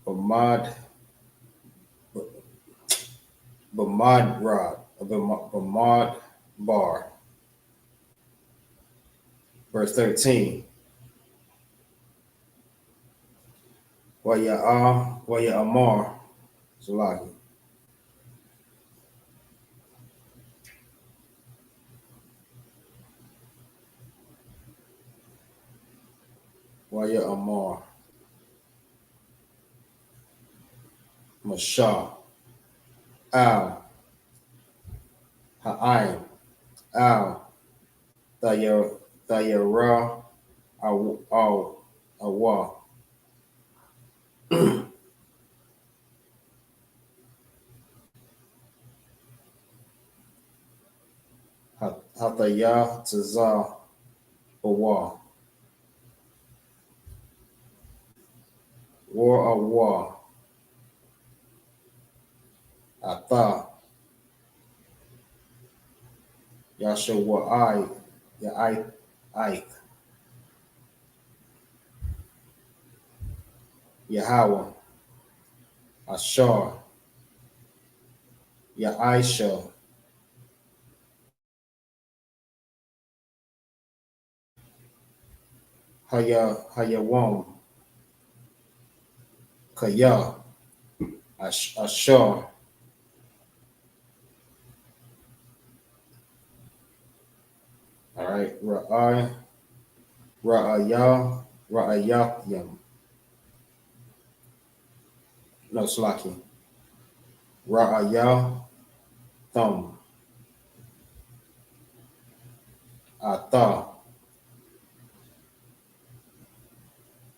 Bamad Bar. Verse 13. Waya'amar. Salaki. Waya'amar. Mashah. Al. Ha'ain. Al. Thayara. Awa. Hataya Taza Awa. War Awa. Ata. YAHUSHUA. YAHUIC. YAHAWAH. Ashar. YAHUSHUA. Hayawam. Kaya. Ashar. All right. Ra'ayathim. No, Slaki. Ra'ayathum. Ata.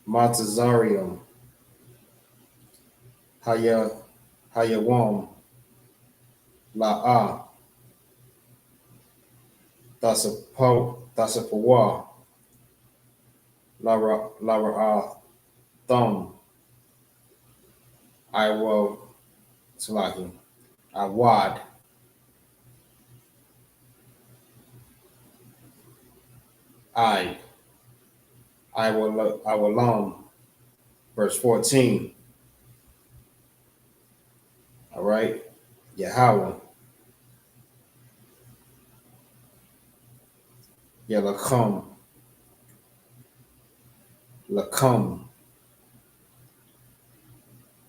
Matazarium. Hayawam. La'a. Thasapawa. Lara thumb. I will Slaki. Awad. I will verse 14. All right. Yahawah. Yalakum. Lakum.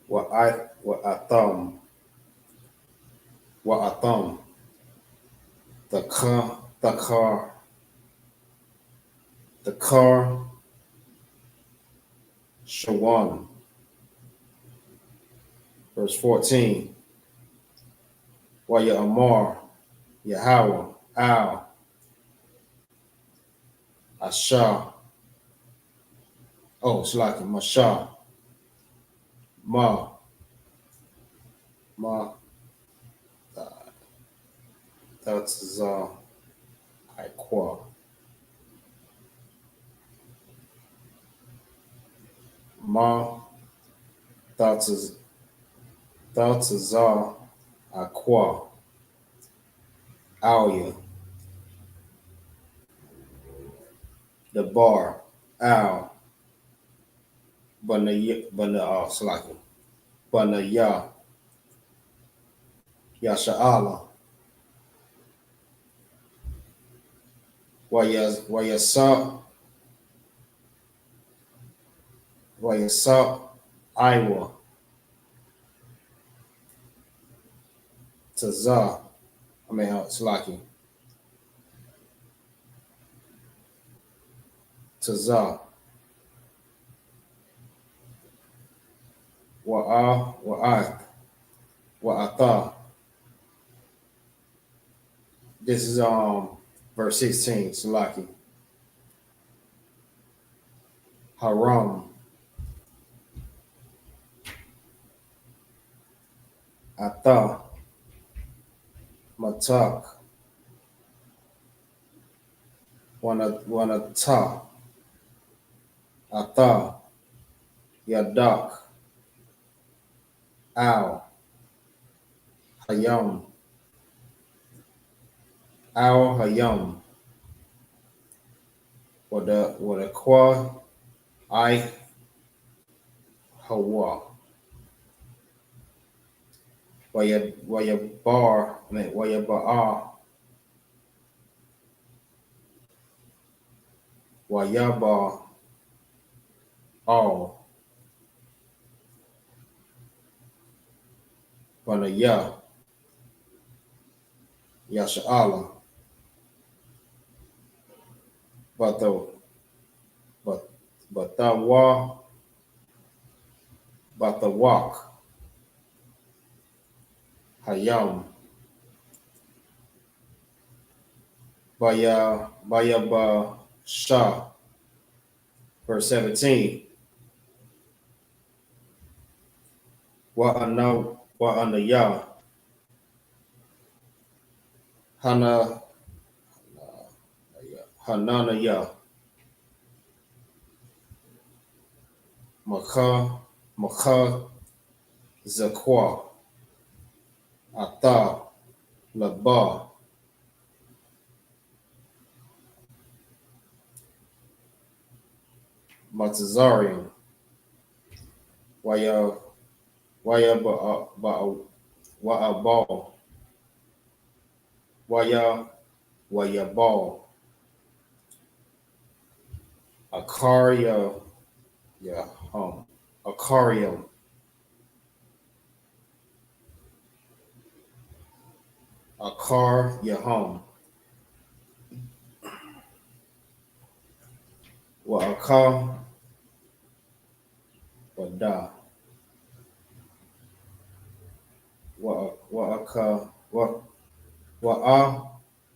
Wa'atham. Wa'atham. The car Shawan. Verse 14. Waya Amar. Yahawah. Al. Asha. Oh, it's like Masha. Ma. That's I.Q.A. Ma. That's I.Q.A. Alia. The bar. Al. Bana Slaki. Bana Yasha'ala. YASUP. Iowa. Taza. Slaki. Taza. Wa'atha. This is verse 16. Slaki. Haram. Atha. Matak. Wanata. Atha. Yadak. Al. Hayam. Al Hayam. What a qua I.H.A.W.A. Wayaba'a. Wayaba. All. Banaya. Yasha'ala. Batawak. Hayam. Bayaba Shah. Verse 17. Wa'anaya. Hananaya. Makha Zakwa. Ata. Laba. Matazarian. Wa'abal. Wayabal. Akaria. Akarium. Akar Yaham. YAHUSHUA, B.O.W.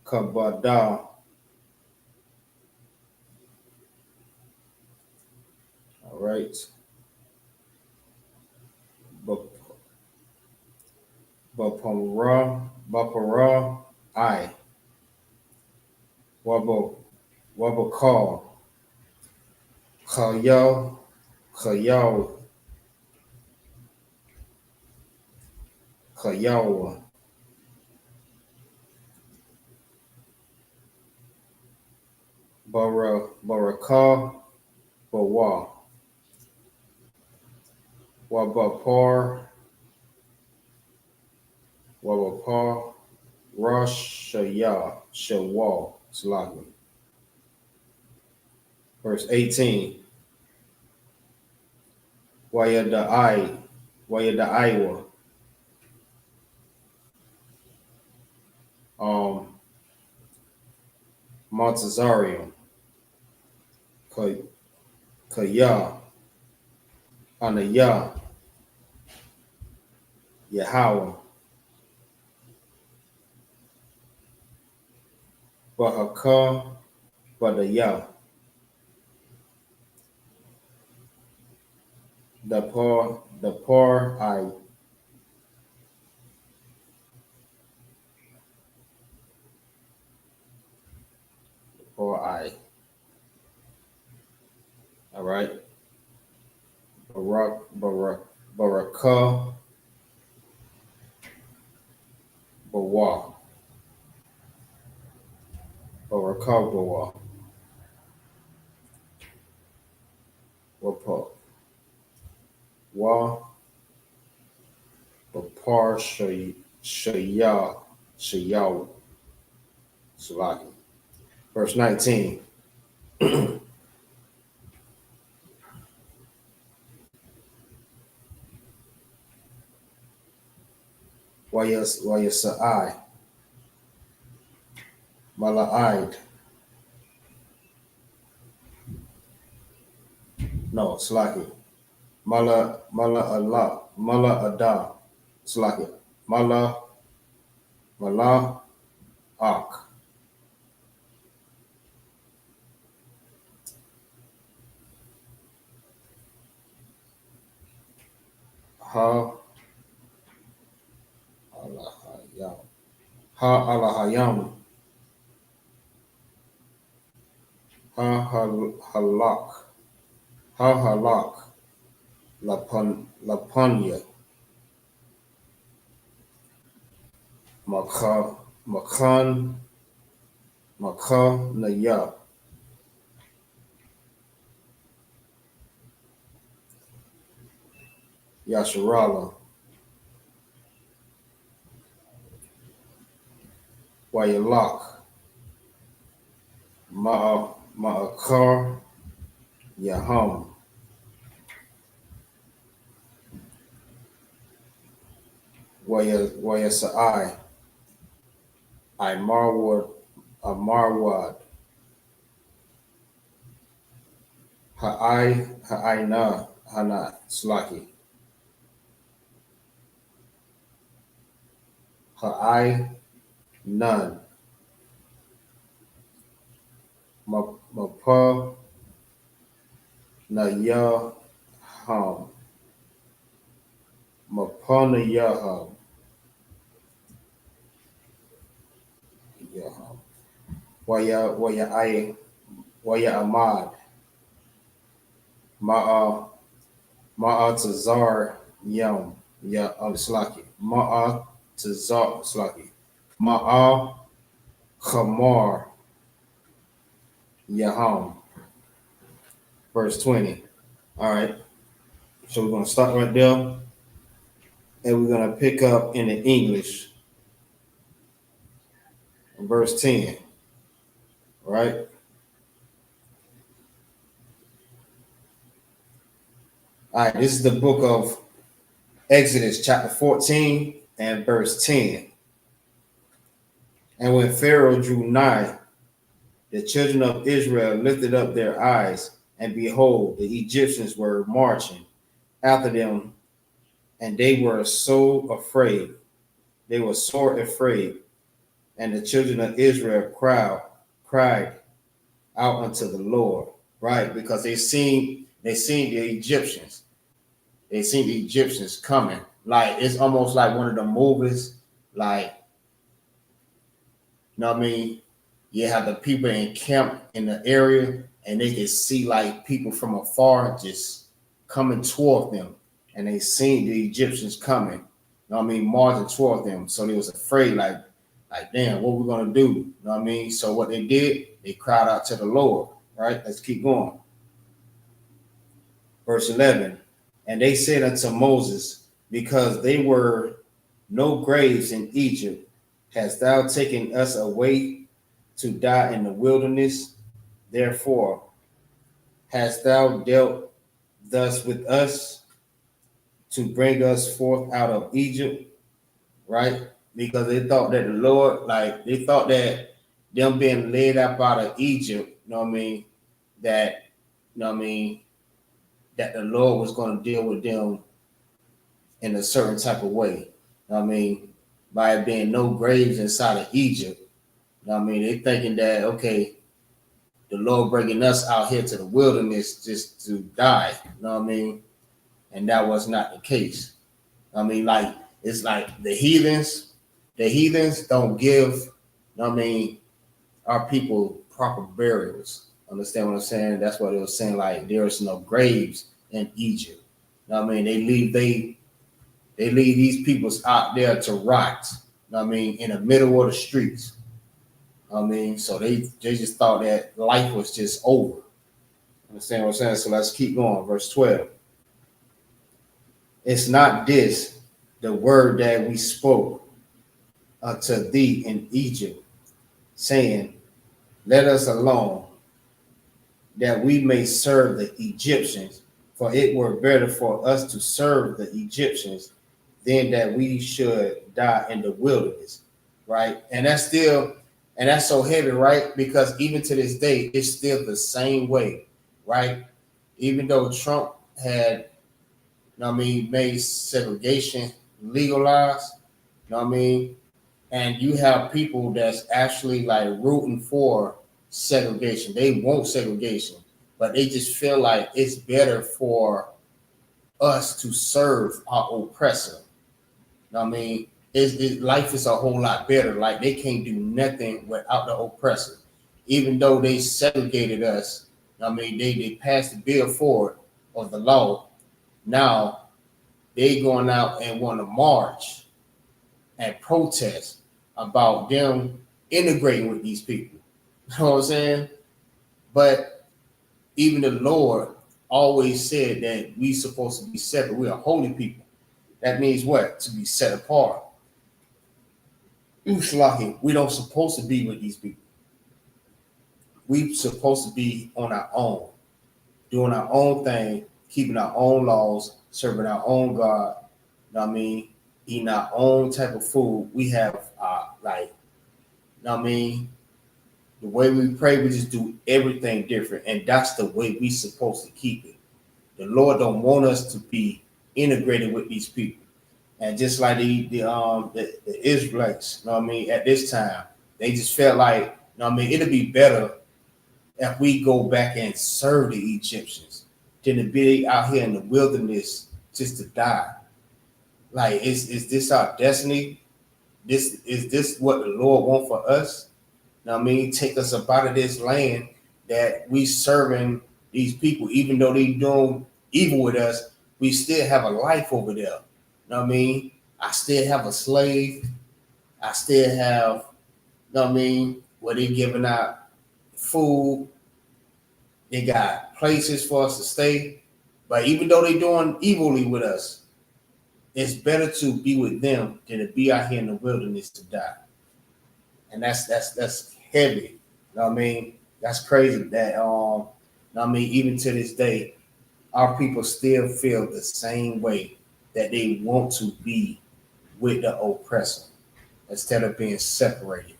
YAHUSHUA. All right. Bapara I. Wabakal. YAHUWAH. Barakah. B.O.W. Wabapar Shawal Salaki. Verse 18. Wayadaiwa. Montezarium. Kaya. Anaya. YAHAWAH. Bahaka. Badaya. The poor I. All right. Barakah. B.O.W. Barakah B.O.W. Bapar Shayaw Salaki. Verse 19. YASAI. Mala'id. No, Salaki. Mala Ada. Salaki. Mala Ak. Alahayam. Halak. Lapanya. Naya. Yasharala. Wayalak. Ma'akar. Yaham. Wayasai. Amarwad. Ha'ina. Hana. Slaki. None. Mapa. Nayaham. Mapana Yaham. Waya Ahmad. Ma'atazar Yam. Ya Slaki. Ma'atazar Slaki. Ma'a Khamar Yaham. Verse 20. All right. So we're going to start right there. And we're going to pick up in the English. Verse 10. All right. All right. This is the book of Exodus, chapter 14 and verse 10. And when Pharaoh drew nigh, the children of Israel lifted up their eyes And behold, the Egyptians were marching after them, and they were so afraid. They were sore afraid. And the children of Israel cried out unto the Lord, right? Because they seen the Egyptians. They seen the Egyptians coming. Like, it's almost like one of the movies, like, you know what I mean? You have the people encamped in the area, and they can see like people from afar just coming toward them. And they seen the Egyptians coming, you know what I mean, marching toward them. So they was afraid, like damn, what we gonna do? You know what I mean? So what they did, they cried out to the Lord, right? Let's keep going. Verse 11, and they said unto Moses, because there were no graves in Egypt, hast thou taken us away to die in the wilderness? Therefore, hast thou dealt thus with us to bring us forth out of Egypt, right? Because they thought that the Lord, like, they thought that them being led up out of Egypt, you know what I mean, that, you know what I mean, that the Lord was going to deal with them in a certain type of way. You know what I mean, by it being no graves inside of Egypt. You know what I mean, they thinking that, okay, the Lord bringing us out here to the wilderness just to die. You know what I mean? And that was not the case. I mean, like, it's like the heathens don't give, you know what I mean, our people proper burials. Understand what I'm saying? That's what it was saying, like, there's no graves in Egypt. You know what I mean? They leave these peoples out there to rot, you know what I mean, in the middle of the streets. I mean, so they just thought that life was just over. Understand what I'm saying? So let's keep going. Verse 12. It's not this the word that we spoke unto thee in Egypt, saying, let us alone, that we may serve the Egyptians, for it were better for us to serve the Egyptians than that we should die in the wilderness, right? And that's so heavy, right? Because even to this day, it's still the same way, right? Even though Trump had, you know what I mean, made segregation legalized, you know what I mean? And you have people that's actually like rooting for segregation. They want segregation, but they just feel like it's better for us to serve our oppressor. You know what I mean? Life is a whole lot better. Like, they can't do nothing without the oppressor. Even though they segregated us, you know what I mean, they passed the bill forward of the law. Now they going out and want to march and protest about them integrating with these people. You know what I'm saying? But even the Lord always said that we supposed to be separate. We are holy people. That means what? To be set apart. We don't supposed to be with these people. We supposed to be on our own, doing our own thing, keeping our own laws, serving our own God. You know what I mean? Eating our own type of food. We have like, you know what I mean? The way we pray, we just do everything different, and that's the way we supposed to keep it. The Lord don't want us to be integrated with these people. And just like the Israelites, you know what I mean, at this time, they just felt like, you know what I mean, it'd be better if we go back and serve the Egyptians than to be out here in the wilderness just to die. Like, is this our destiny? Is this what the Lord wants for us? You know what I mean? Take us up out of this land that we serving these people, even though they doing evil with us, we still have a life over there. You know what I mean? I still have a slave. I still have, you know what I mean, where they giving out food. They got places for us to stay. But even though they doing evilly with us, it's better to be with them than to be out here in the wilderness to die. And that's heavy. You know what I mean? That's crazy that, you know what I mean, even to this day, our people still feel the same way, that they want to be with the oppressor instead of being separated.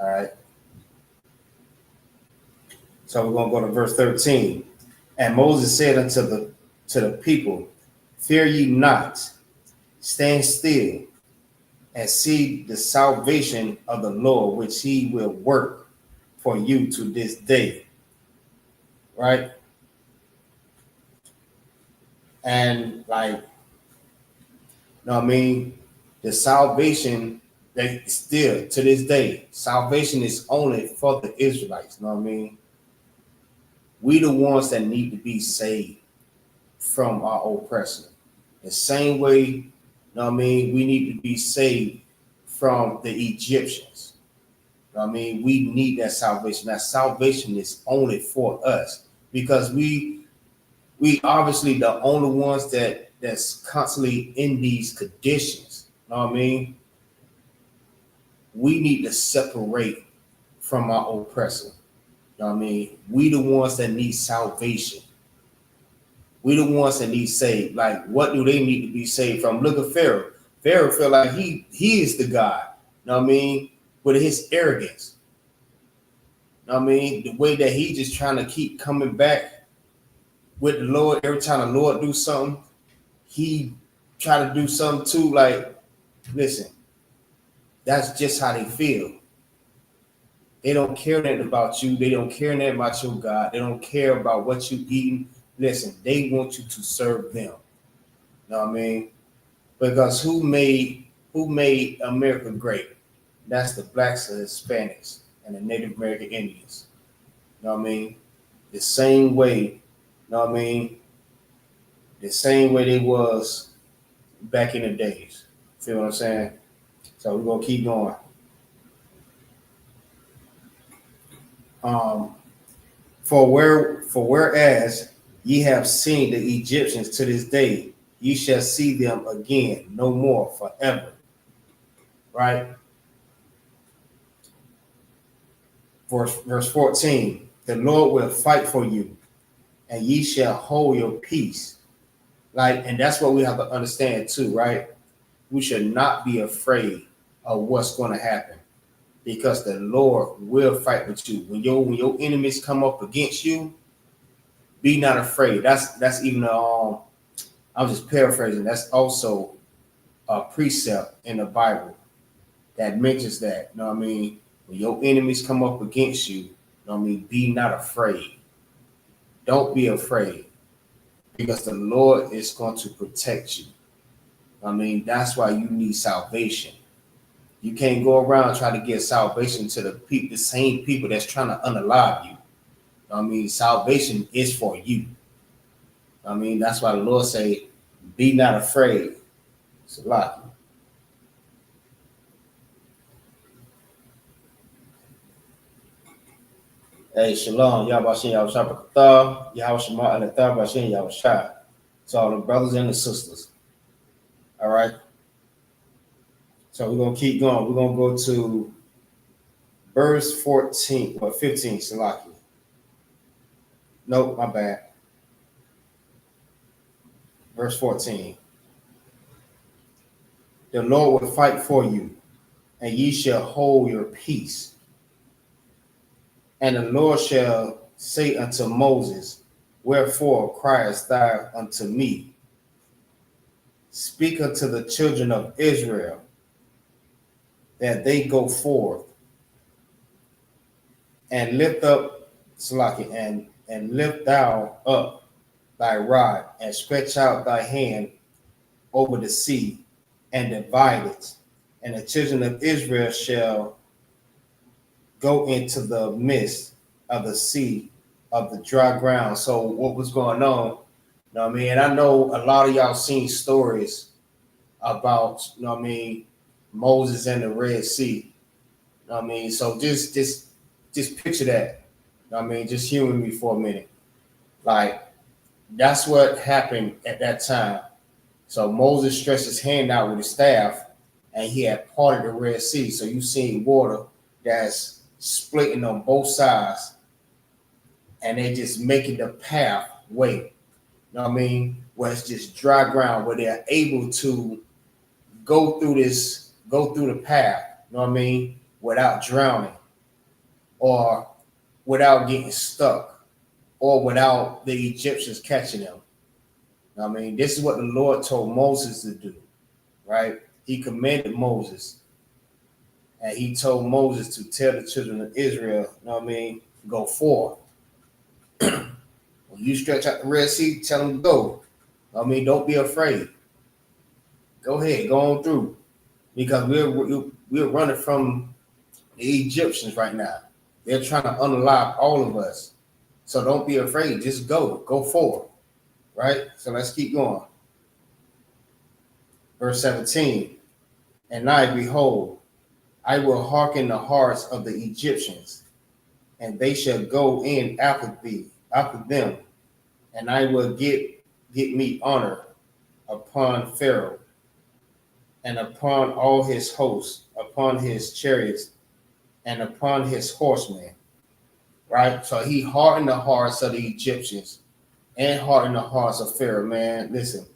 All right. So we're going to go to verse 13. And Moses said unto the people, fear ye not, stand still, and see the salvation of the Lord, which he will work for you to this day. Right? And like, you know what I mean? The salvation, they still to this day, salvation is only for the Israelites. You know what I mean? We the ones that need to be saved from our oppressor. The same way, you know what I mean, we need to be saved from the Egyptians. You know what I mean? We need that salvation. That salvation is only for us because we obviously the only ones that's constantly in these conditions. You know what I mean? We need to separate from our oppressor. You know what I mean? We the ones that need salvation. We the ones that need saved. Like, what do they need to be saved from? Look at Pharaoh. Pharaoh felt like he is the God. You know what I mean? With his arrogance. You know what I mean? The way that he just trying to keep coming back with the Lord. Every time the Lord do something, he try to do something too. Like, listen, that's just how they feel. They don't care nothing about you. They don't care nothing about your God. They don't care about what you eating. Listen, they want you to serve them. You know what I mean? Because who made America great? That's the blacks, the Hispanics, and the Native American Indians. You know what I mean? The same way, you know what I mean? The same way they was back in the days. Feel what I'm saying? So we're gonna keep going. For whereas ye have seen the Egyptians to this day, ye shall see them again no more forever. Right? Verse 14, the Lord will fight for you, and ye shall hold your peace. Like, and that's what we have to understand too, right? We should not be afraid of what's going to happen, because the Lord will fight with you. When your enemies come up against you, be not afraid. That's even I'm just paraphrasing. That's also a precept in the Bible that mentions that. You know what I mean? When your enemies come up against you, you know what I mean? Be not afraid. Don't be afraid, because the Lord is going to protect you. I mean, that's why you need salvation. You can't go around trying to get salvation to the same people that's trying to unalive you. I mean, salvation is for you. I mean, that's why the Lord say, be not afraid. It's a lot. Hey, shalom. YAHUSHUA, YAHUSHUA, YAHUSHUA. To all the brothers and the sisters. All right. So we're going to keep going. We're going to go to verse 14 or 15, Salaki. Nope, my bad. Verse 14. The Lord will fight for you, and ye shall hold your peace. And the Lord shall say unto Moses, wherefore criest thou unto me? Speak unto the children of Israel, that they go forth and lift up, Salaki, and lift thou up thy rod, and stretch out thy hand over the sea, and divide it. And the children of Israel shall go into the midst of the sea of the dry ground. So what was going on? You know what I mean? And I know a lot of y'all seen stories about, you know what I mean, Moses and the Red Sea. You know what I mean? So just picture that. You know what I mean? Just humor me for a minute. Like, that's what happened at that time. So Moses stretched his hand out with his staff, and he had parted the Red Sea. So you seen water that's splitting on both sides, and they just making the pathway. You know what I mean? Where it's just dry ground, where they're able to go through the path, you know what I mean, without drowning or without getting stuck or without the Egyptians catching them. I mean, this is what the Lord told Moses to do, right? He commanded Moses, and he told Moses to tell the children of Israel, you know what I mean, go forth. When you stretch out the Red Sea, tell them to go. I mean, don't be afraid. Go ahead, go on through, because we're running from the Egyptians right now. They're trying to unlock all of us. So don't be afraid. Just go forward, right? So let's keep going. Verse 17, and I, behold, I will hearken the hearts of the Egyptians, and they shall go in after them, and I will get me honor upon Pharaoh, and upon all his hosts, upon his chariots, and upon his horsemen. Right? So he hardened the hearts of the Egyptians and hardened the hearts of Pharaoh, man. Listen,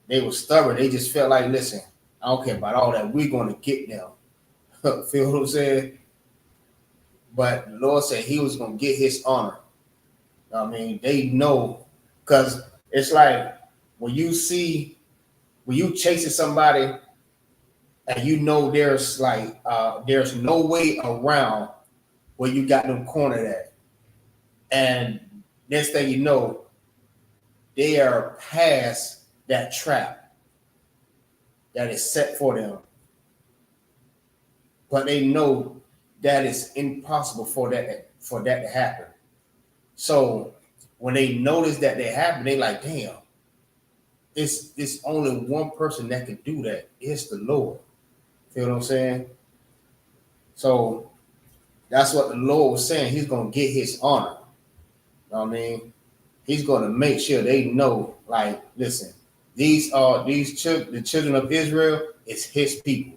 they were stubborn. They just felt like, listen, I don't care about all that. We're going to get them. Feel what I'm saying? But the Lord said he was going to get his honor. I mean, they know, because it's like when you chasing somebody and you know there's no way around where you got them cornered at. And next thing you know, they are past that trap that is set for them. But they know that it's impossible for that to happen. So when they notice that they happen, they like, damn, it's only one person that can do that. It's the Lord. Feel what I'm saying? So that's what the Lord was saying. He's going to get his honor. You know what I mean? He's going to make sure they know, like, listen, the children of Israel is his people.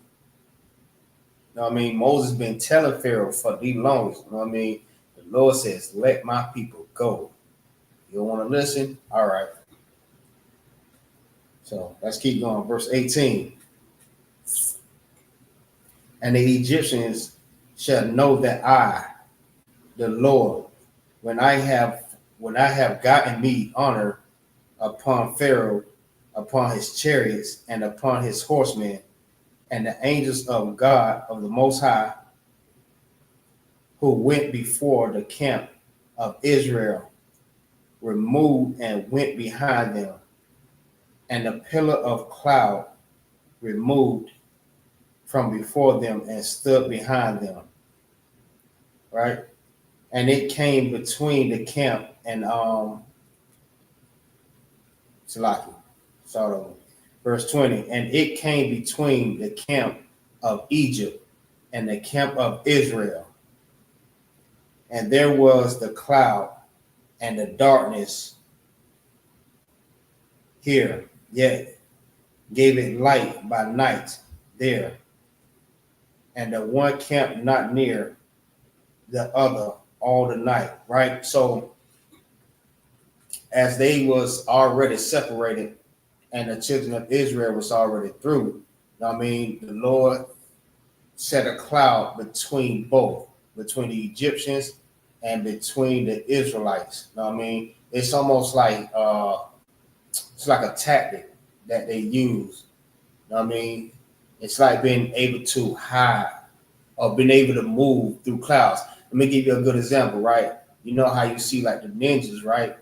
You know what I mean? Moses been telling Pharaoh for the longest. You know what I mean? The Lord says, let my people go. You don't want to listen? All right. So let's keep going. Verse 18. And the Egyptians shall know that I, the Lord, when I have gotten me honor upon Pharaoh, upon his chariots, and upon his horsemen, and the angels of God of the Most High, who went before the camp of Israel, removed and went behind them, and the pillar of cloud removed from before them and stood behind them. Right? And it came between the camp and Salaki. So verse 20, and it came between the camp of Egypt and the camp of Israel. And there was the cloud and the darkness here, yet gave it light by night there. And the one camp not near the other all the night, right? So as they was already separated and the children of Israel was already through, I mean, the Lord set a cloud between both, between the Egyptians and between the Israelites. I mean, it's almost like it's like a tactic that they use. I mean, it's like being able to hide or being able to move through clouds. Let me give you a good example, right? You know how you see like the ninjas, right?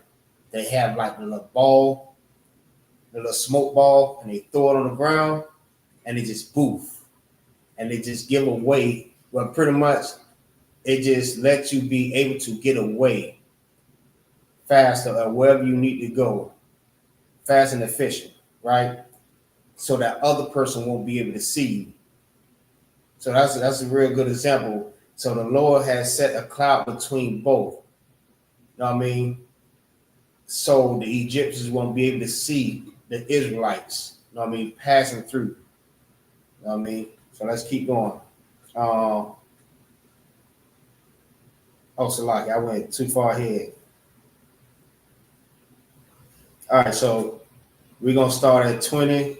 They have like the little ball, the little smoke ball, and they throw it on the ground, and they just poof, and they just give away. Well, pretty much, it just lets you be able to get away faster or wherever you need to go, fast and efficient, right? So that other person won't be able to see you. So that's a real good example. So the Lord has set a cloud between both. You know what I mean? So the Egyptians won't be able to see the Israelites. You know what I mean? Passing through. You know what I mean? So let's keep going. Salaki, I went too far ahead. All right, so we're going to start at 20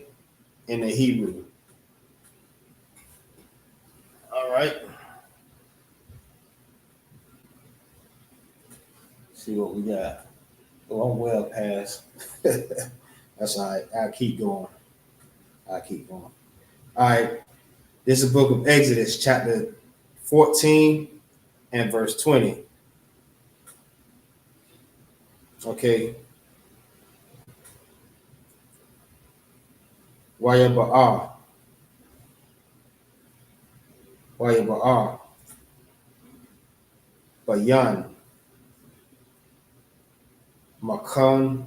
in the Hebrew. All right. See what we got. Oh, I'm well past. That's all right. I'll keep going. All right. This is the book of Exodus, chapter 14 and verse 20. Okay. YAHWAH. BAYAN. Makana.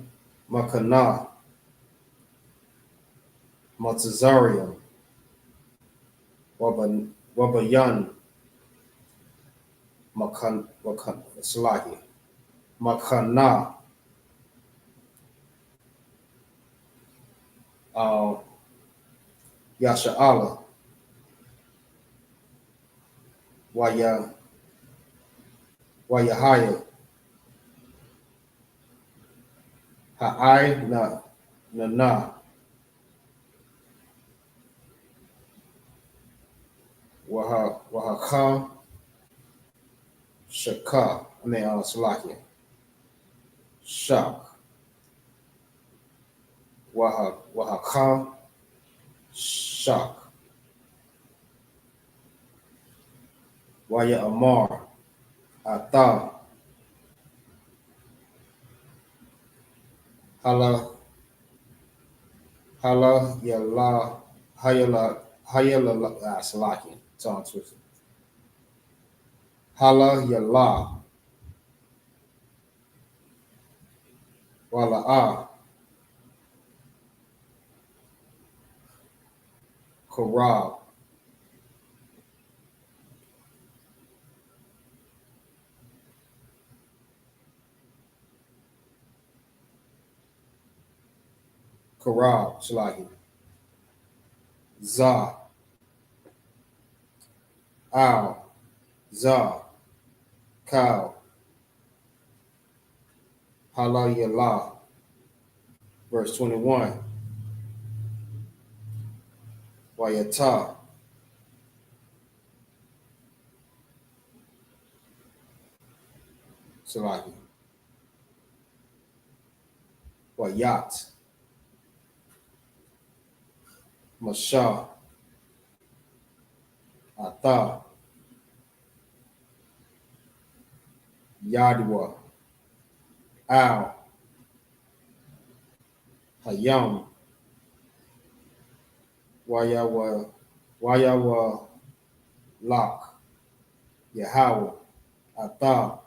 Matazarium. Wabayan. Salaki. Makana. Yasha'Allah. YAHAYA. Na. Wahaka. Shaka. Salaki. Shak. Wahaka. Shak. Amar. Ata. Hala Yala Hayala Salaki. Tongue twisted. Hala Yala Wala'a Korab. Salaki. Za. Al. Za. Cow. Hala Yala. Verse 21. Wayata. Salaki. Wayat. Masha. Ata. Yadwa. Al. Hayam. YAHWAH. Lock. YAHWAH. Ata.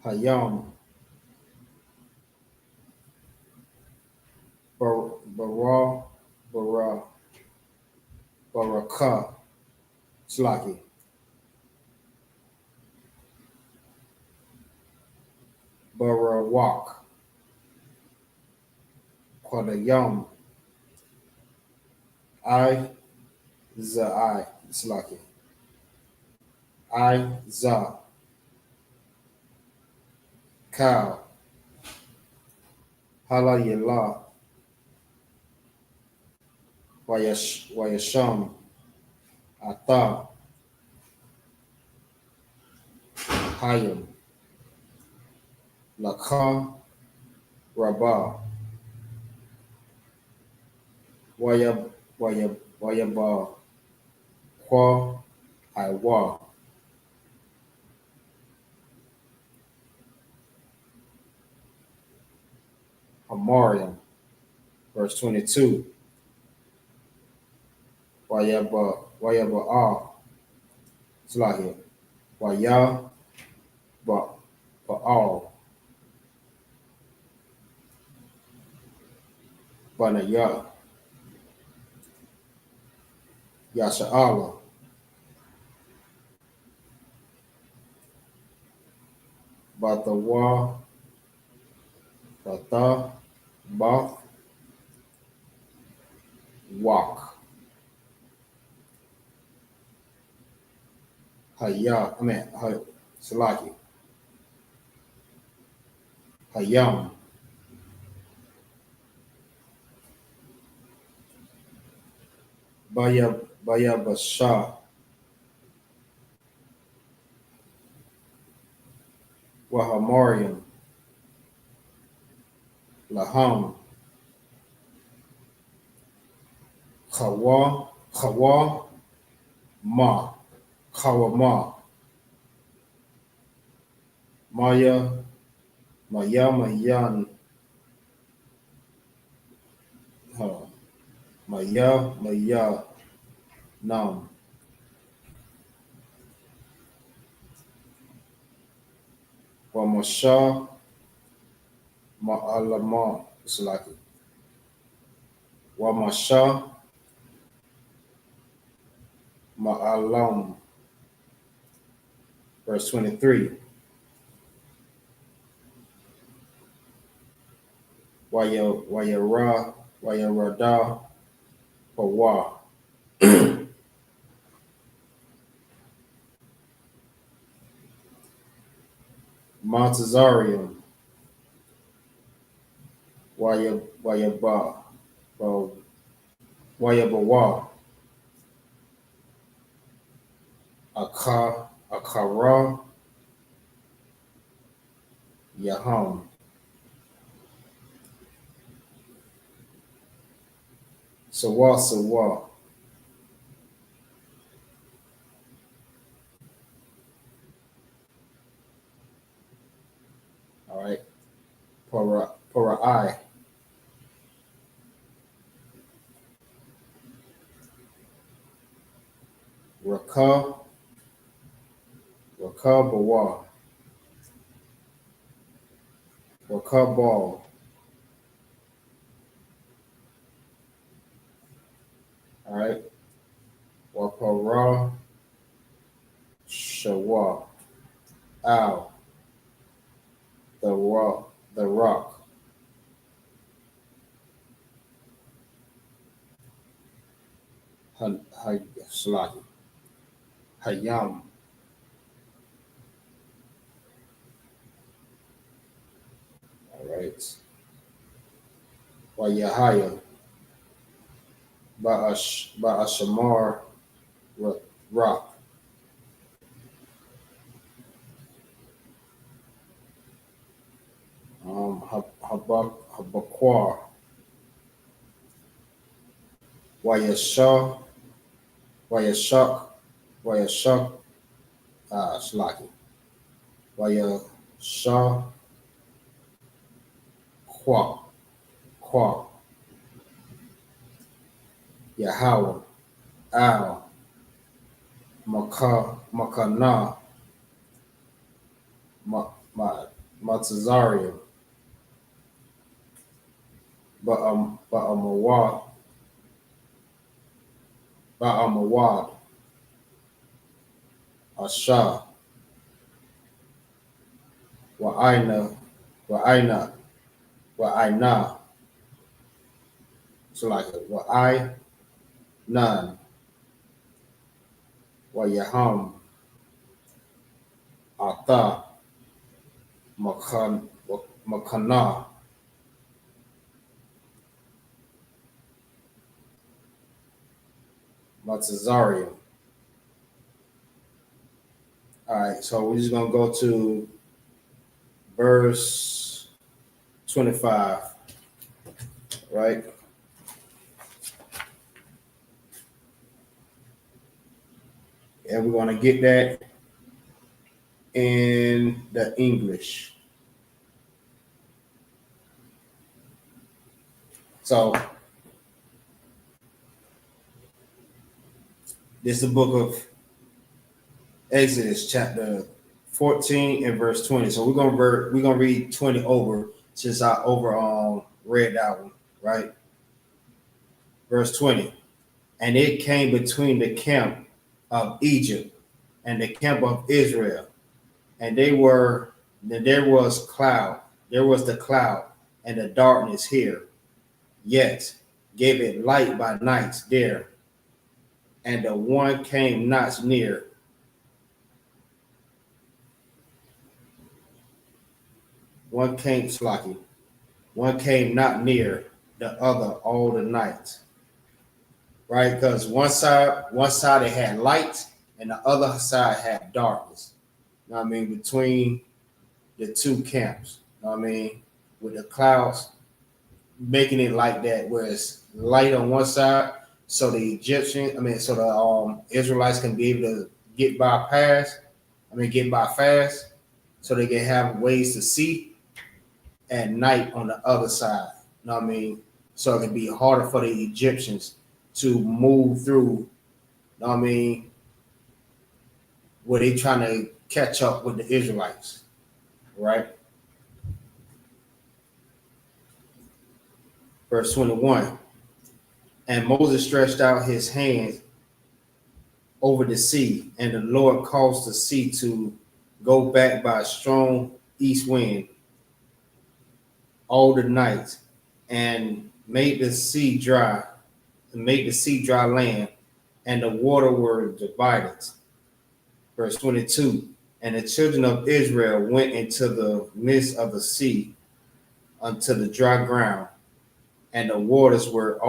Hayam. Baraka. Slaki. Barawak. Kwadayam. I.Z.I. Slaki. I.Z. Cow. Hala Yala. Wayasham. Ata. Hayam. Laka. Rabah. Wayaba. Kwa. I.W.A. Amariam. Verse 22. YAHWAH. Slahi. Ba'al. Banaya. Yasha'Allah. Batawa. Bata. Bath. Wak. Salaki. Hayam. Bayabasha. Wahamarium, Laham, Hawa, Ma, Kawama, Maya, Mayan, Maya, Nam, Wamasha, Ma'alama, it's like it. Wamasha, Ma'alam, verse 23. Wayarada, Hawa. Montezarium, Wayabawa, Akara, Yaham. Sawa. All right. Para'ai. Rakabawa. Rakabal. All right. Wapara Shawa. Ow. The rock. Slaki. Hayam. All right. Yahaya. Ba'ashamar rock. Habakwar. Yashuk, Slaki. Yashah, Kwa, Yahawah, Al, Makana, Matazarium, Ba'amawad, Asha, Wa'aina, so like Wa'i, Nan, Yaham, Ata, Makana, Matazarium. All right, so we're just gonna go to verse 25, right? And we're gonna get that in the English. So this is the book of Exodus, chapter 14 and verse 20. So we're gonna read 20 over since I read that one, right? Verse 20. And it came between the camp of Egypt and the camp of Israel, and there was the cloud and the darkness here, yet gave it light by night there, and the one came not near. One came not near the other all the night. Right? Because one side it had light and the other side had darkness. You know what I mean? Between the two camps. You know what I mean? With the clouds, making it like that, where it's light on one side, so the so the Israelites can be able to get by fast, so they can have ways to see at night on the other side. You know what I mean? So it can be harder for the Egyptians to move through, you know what I mean, where they trying to catch up with the Israelites, right? Verse 21, and Moses stretched out his hand over the sea, and the Lord caused the sea to go back by a strong east wind all the night, and made the sea dry land, and the water were divided. Verse 22, and the children of Israel went into the midst of the sea unto the dry ground, and the waters were a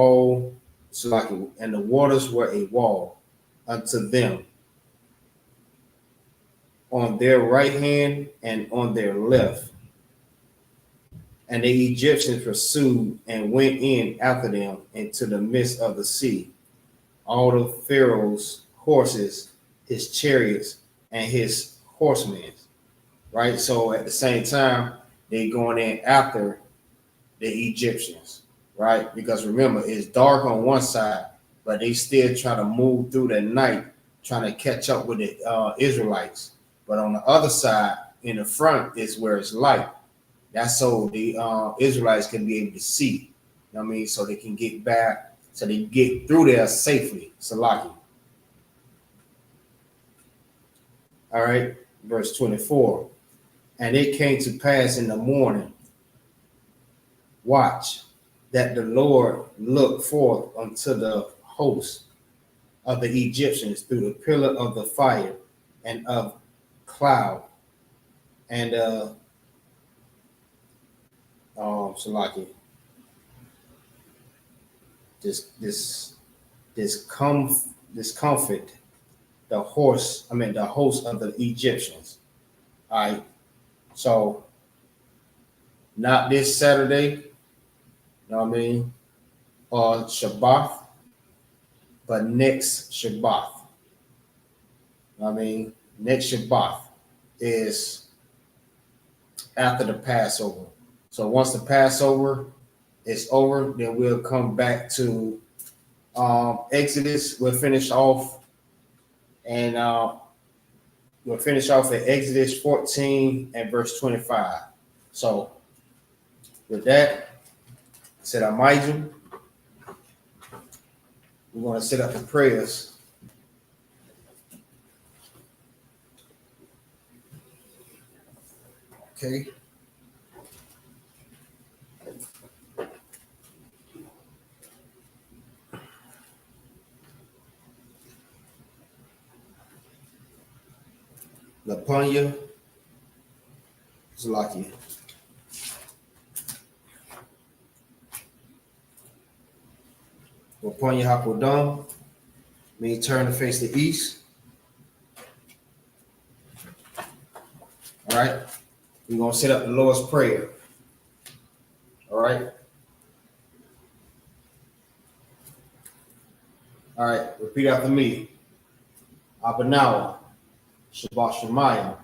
wall unto them on their right hand and on their left. And the Egyptians pursued and went in after them into the midst of the sea, all the Pharaoh's horses, his chariots, and his horsemen. Right? So at the same time, they going in after the Egyptians, right? Because remember, it's dark on one side, but they still trying to move through the night, trying to catch up with the Israelites. But on the other side, in the front, is where it's light. That's so the Israelites can be able to see. You know what I mean? So they can get back, so they can get through there safely. Salaki. All right, verse 24. And it came to pass in the morning, watch, that the Lord looked forth unto the host of the Egyptians through the pillar of the fire and of cloud, and Salaki, discomfit the host of the Egyptians. All right, so not this Saturday, you know what I mean, or Shabbat, but next Shabbat. You know what I mean, next Shabbat is after the Passover. So once the Passover is over, then we'll come back to Exodus. We'll finish off, and we'll finish off at Exodus 14 and verse 25. So with that, said Amijum, we're going to set up the prayers. Okay. Lapanya Zalaki. Lapanya Hakodam. May turn to face the east. All right. We're going to set up the Lord's Prayer. All right. All right. Repeat after me. Abanawa, Shabbat Shemayim,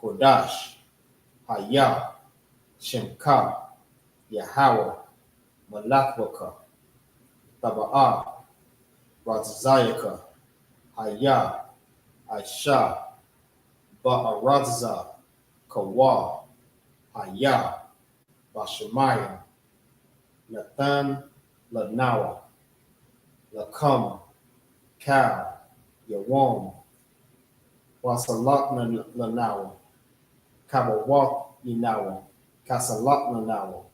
Kodash, Hayah, Shemka, YAHAWAH, Malakwaka, Taba'ah, Razayaka, Hayah, Aisha, Ba'arazah, Kawa, Hayah, Bashemayim, Nathan, Lanawa, Lakama, Kal, Yawam, Wasalak Lanawa, Kabawak Yinawa, Kasalak Lanawa,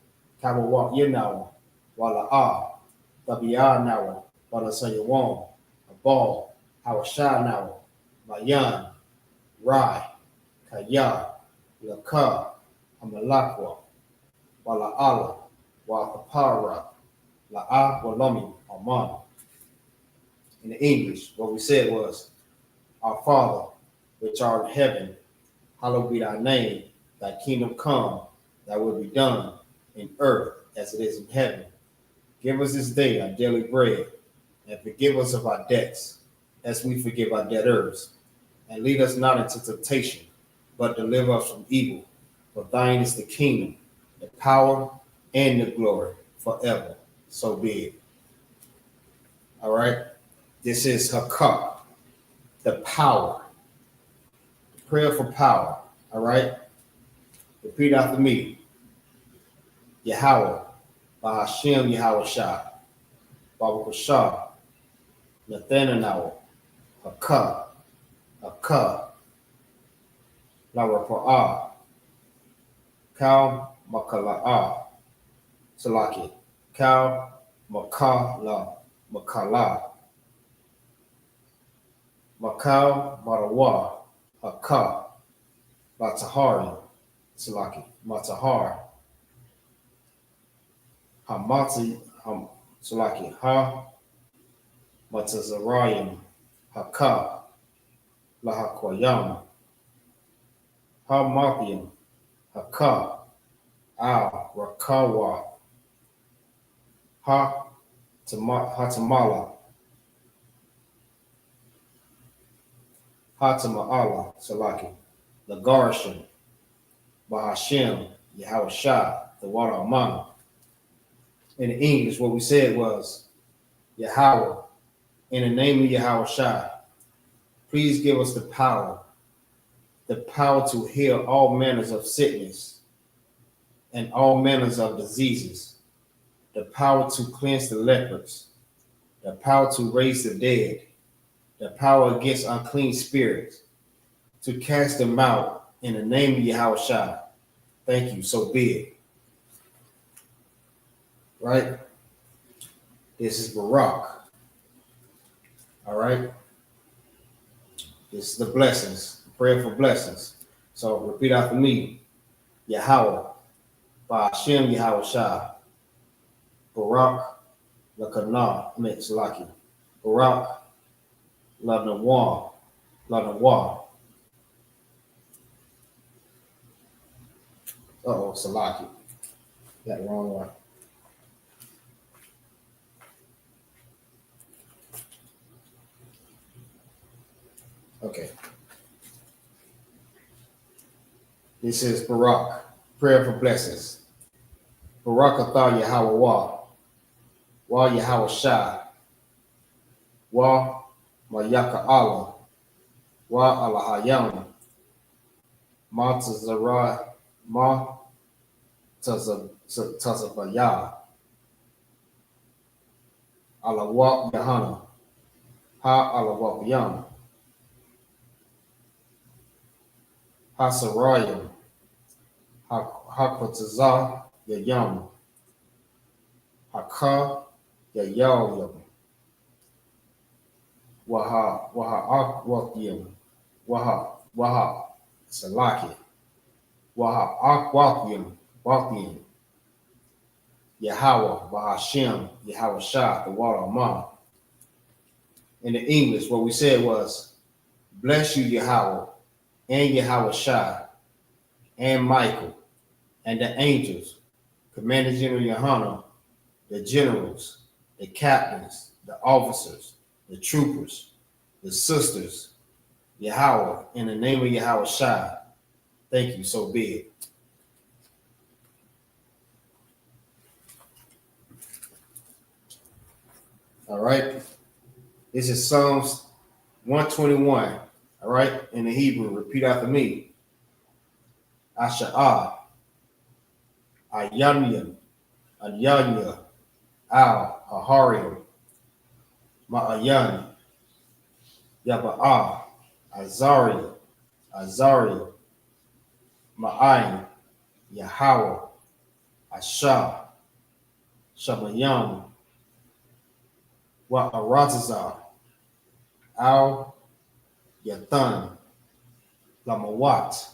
Kabawak Yinawa, Wala'ah, Tabiyah Nawa, Walasayawam, Abal, Hawashah Nawa, Bayan, Rai, Kaya, Laka, Amalakwa, Wala'ala, Wakapara, La'a Walami, Aman. In the English, what we said was, Our Father, which art in heaven, hallowed be thy name. thy kingdom come, thy will be done in earth as it is in heaven. Give us this day our daily bread, and forgive us of our debts, as we forgive our debtors. And lead us not into temptation, but deliver us from evil. For thine is the kingdom, the power, and the glory forever. So be it. All right. This is YAHUWAH, the power. Prayer for power. All right. Repeat after me. Yahawah, Bahashem Yahawashi, Babakashah, Nathanael, YAHUWAH, YAHUWAH, Larapa'ah, Kal Makala'ah, Salaki, Kal Makala, Makala, Makal Marawah, YAHUWAH, Batahari, Salaki, Matahar, Hamati, Salaki, Ha, Matazarayim, YAHUWAH, Lahakwayam, Hamathiam, YAHUWAH, Al Rakawa, Hatamala, Hatama'ala, Salaki, Lagarshan, Bahashem, Yahawashi, the water Amana. In English, what we said was, Yahawah, in the name of Yahawashi, please give us the power to heal all manners of sickness and all manners of diseases, the power to cleanse the lepers, the power to raise the dead, the power against unclean spirits, to cast them out in the name of Yahawashi. Thank you, so be it. Right? This is Barak. All right? This is the blessings, prayer for blessings. So repeat after me. Yahawah, Ba'ashem Yahawashi, Barak, Lakana, Salaki, Barak, Lanawah, Lanawah. Salaki. Got the wrong one. Okay. This is Barak, prayer for blessings. Barak atah YAHAWAH, Wa YAHAWASHI, Wa Mayaka Allah, Wa Alahayam, Ma Tazara, Ma Tazabaya, Alawak YAHANNA, Ha Alawak Yam, HaSarayim, HaKotazah Yayam, Haka Yayam, Wahawakyam, Waha Salaki, Wahawakyam, Wakyam, Yahawah, Bahashem, Yahawashi, the water Amana. In the English, what we said was, bless you, Yahawah, and Yahawashi, and Michael, and the angels, Commander General YAHANNA, the generals, the captains, the officers, the troopers, the sisters, Yahawah, in the name of Yahawashi. Thank you, so be it. All right. This is Psalms 121. All right. In the Hebrew, repeat after me. Asha'ah, Ayanyam, Anyanya, Al, Ahariam, Ma'ayan, Yaba'ah, Azaria, Azaria, Ma'ayin, Yahawah, Asha, Shamayam, Wa'arazazah, Al, Yathan, Lamawat,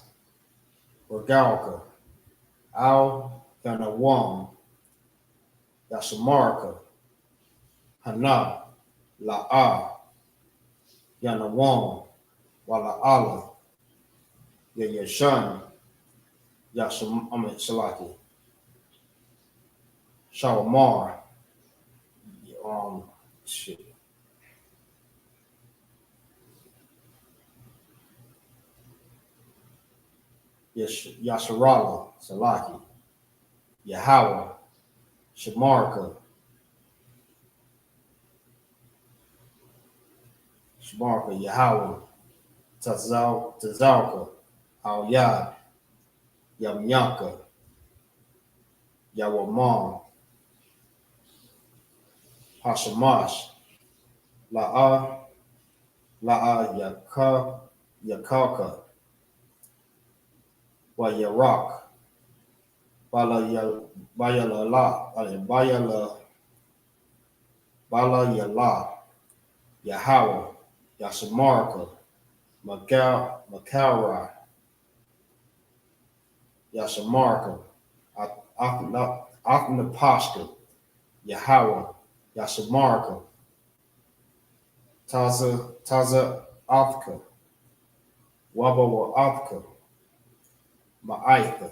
Regalka, Al, Yanawam, Yashamarka, Hana, La'ah, Yanawam, Wala'ala, Yayashan, Shalaki. Shawamar. Shit. Yasharala. Salaki. YAHAWAH. Shamarka. YAHAWAH. Tazalka. Al-Yad. Yamyanka. Yawamam. Hashamash. La'a Yakaka. Wayarak. Bala Yala. Yahawah. Yashamarka. Makara. Yashamarka. Aknapashka. YAHAWAH. Yashamarka. Taza Afka. Wabawa Afka. Ma'aitha.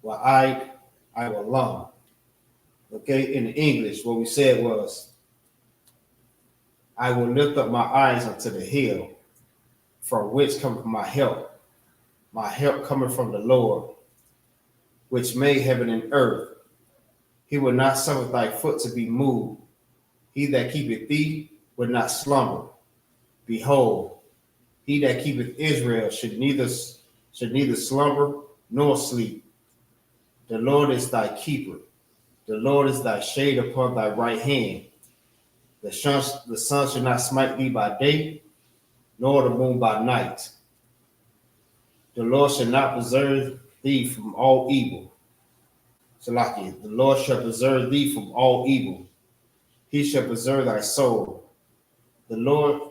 Wa'aid. Iwalam. Okay, in English, what we said was, I will lift up my eyes unto the hill, from which cometh my help coming from the Lord, which made heaven and earth. He will not suffer thy foot to be moved. He that keepeth thee will not slumber. Behold, he that keepeth Israel should neither slumber nor sleep. The Lord is thy keeper. The Lord is thy shade upon thy right hand. The sun shall not smite thee by day, nor the moon by night. The Lord shall not preserve thee from all evil. Salaki, the Lord shall preserve thee from all evil. He shall preserve thy soul. The Lord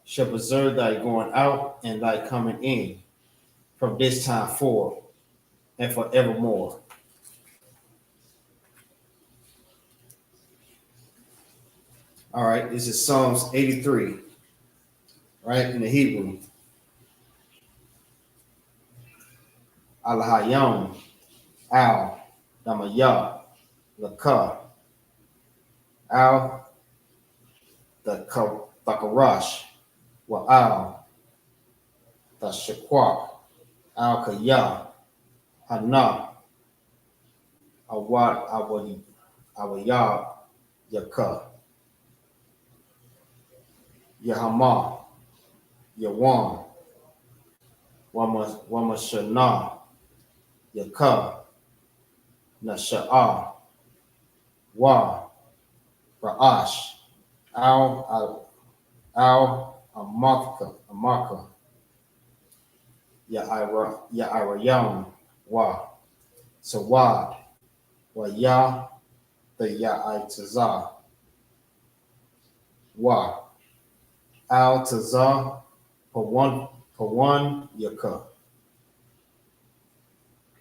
shall preserve thy going out and thy coming in from this time forth and forevermore. All right, this is Psalms 83, right, in the Hebrew. Al-Hayam, Al, Damayah, Laka, Al, the Takarash, Wa'al, the Shakwak, Al Kaya, Hana, Awad, Awayab, Yaka, Yahama, Yawan, Wamashana, Yaka, Nasha'a, Wa, Ra'ash, Al Amaka, Ya'irayam, Wa, Sawad, Wa Ya, the Ya'itazah, Wa, Al Tazah, Pawan Yaka,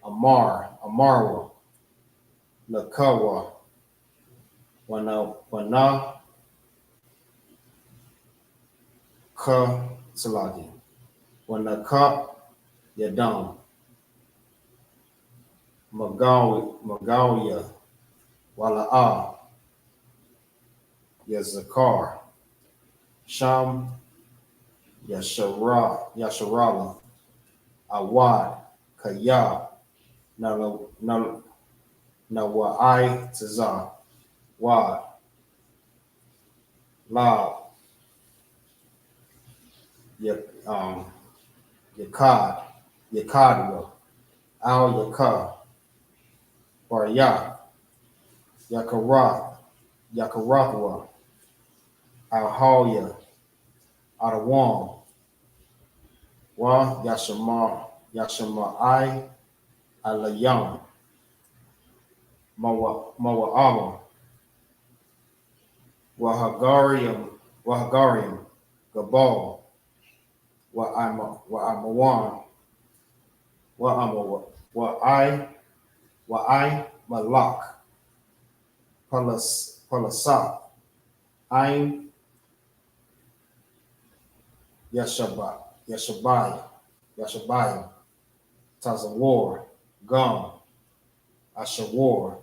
Amarwa, Lakawa, Wana, Ka Saladi, Wanaka, Yadam, Magawiya, Wala'a, Yazakar, Sham, Yasharala, Awad, Kaya, Nawai Tazah, Wad, La, Yakadwa, Al Yakar, Barya, Yakarathwa, Al Hawya, Adawam, Wa Yashamai, Alayam, Mawa'ama, Wahagarium, Gabal, Wa'amawan, Wa'ai Malak, Palasat, Ain Yashabaya, Tazawar, Gum, Ashawar,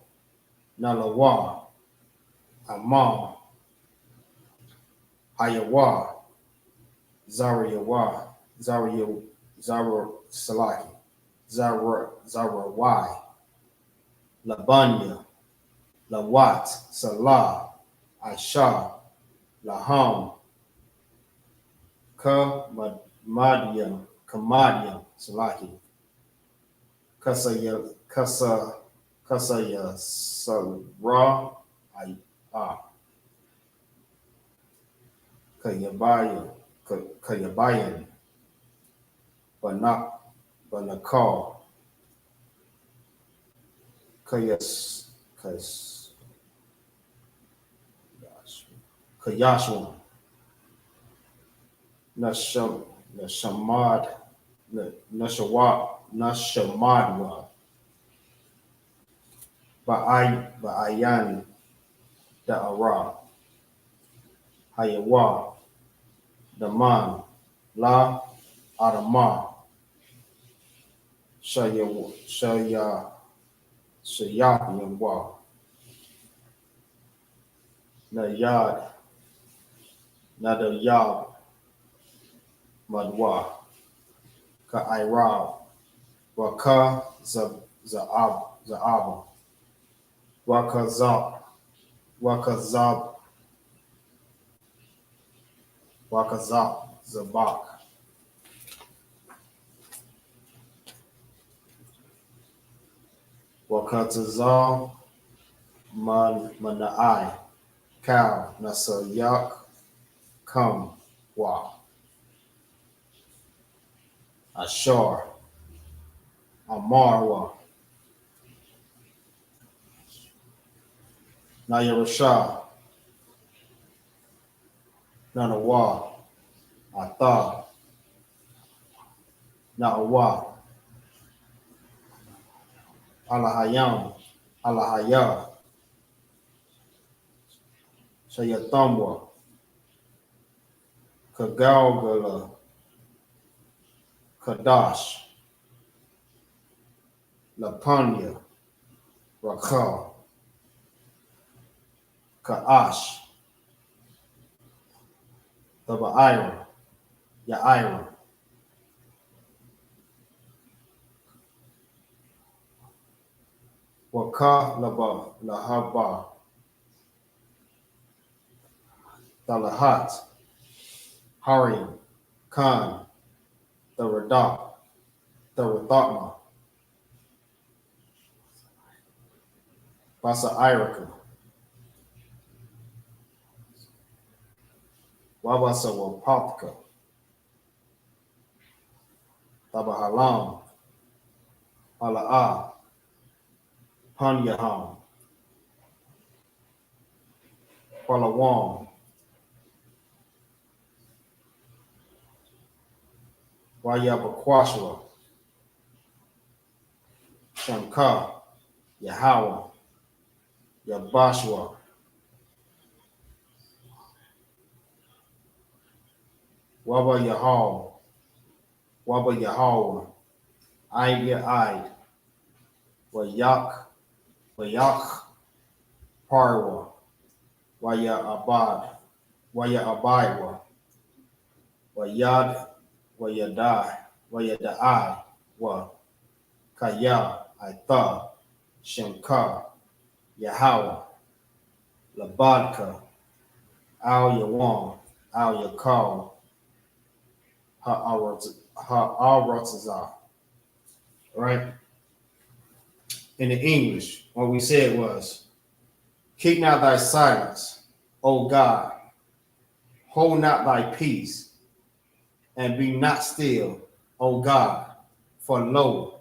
Nalawa, Amam, YAHUAH, YAHUAH, Salaki, Y, Labanya, Lawat, Salah, Aisha, Laham, Kamadiam, Salaki, Kasaya, Sarah, Kayabayan, Banakal, Kayashwan, Nashamadwa, Bayan, Da'ara, YAHUAH, Daman, La, Adama, Shayapiyamwa, Nayad, Nadayab, Madwa, Ka'irab, Waka Za'aba, Wakazab, Zabak, Wakatazal, Mana'ai, Cow, Nasayak, Come, Wa, Ashar, Amarwa, Nayarashah, Nanawa, Atha, Na'awa, Alahayam, Alahaya, Shayatamwa, Kagalgala, Kadash, Lapanya, Rakal, Ka'ash, Taba'ira, Ya'ira, Waka Laba, Lahaba, Talahat, Harim, Khan, Tharatma, Basa Iraka, Wabasa Wapapka, Tabahalam, Alaa, Panyaham, Palawam, Wayabakwashwa, Shankar, YAHAWAH, Yabashwa, Waba YAHAWAH, I, Wayak, Parwa, Wayabaiwa, Wayadai, Wa, Kaya, Aitha, Shankar, YAHAWAH, Labadka, Al-Yawan, Al-Yakal, Ha'aratazah. Right? In the English, what we said was, keep not thy silence, O God, hold not thy peace, and be not still, O God, for lo,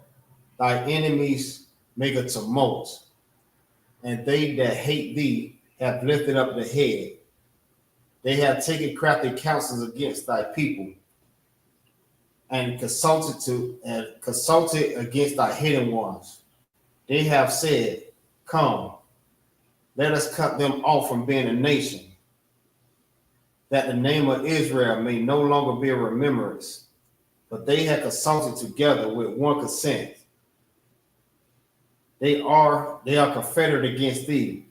thy enemies make a tumult, and they that hate thee have lifted up the head. They have taken crafty counsels against thy people, and consulted against thy hidden ones. They have said, come, let us cut them off from being a nation, that the name of Israel may no longer be a remembrance. But they had consulted together with one consent. They are confederate against thee,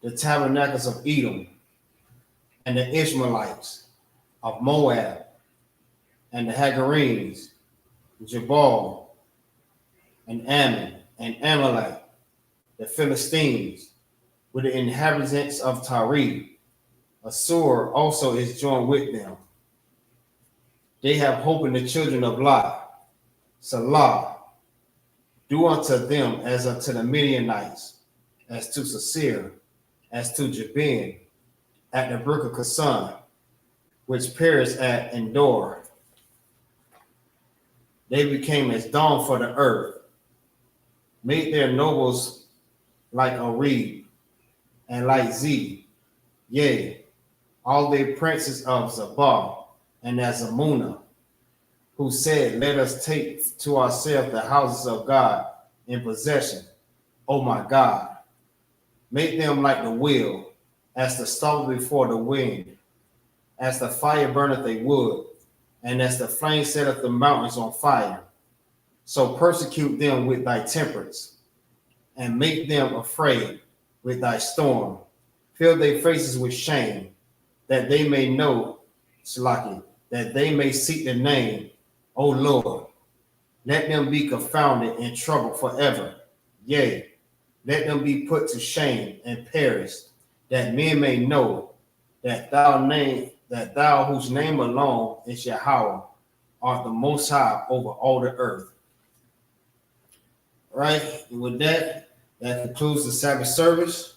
the tabernacles of Edom, and the Ishmaelites of Moab, and the Hagarenes, Jabal, and Ammon, and Amalek, the Philistines, with the inhabitants of Tyre. Assur also is joined with them. They have hope in the children of Lot. Salah, do unto them as unto the Midianites, as to Sisera, as to Jabin, at the brook of Kasan, which perished at Endor. They became as dawn for the earth, made their nobles like Oreb, and like Z, yea, all they princes of Zabah and Azamuna, who said, let us take to ourselves the houses of God in possession. Oh my God, make them like the wheel, as the stalk before the wind, as the fire burneth a wood, and as the flame setteth the mountains on fire. So persecute them with thy temperance, and make them afraid with thy storm. Fill their faces with shame, that they may know, Shalaki, that they may seek the name, O Lord. Let them be confounded and troubled forever. Yea, let them be put to shame and perish, that men may know that thou whose name alone is Yahawah, art the most high over all the earth. Right, and with that concludes the Sabbath service.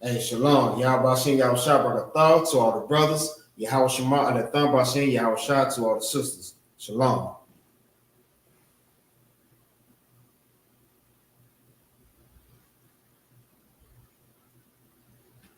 Hey, Shalom, Yahawashi, YAHUSHUA, to all the brothers, Yahweh Shema, and the Thumb, Yahawashi to all the sisters. Shalom.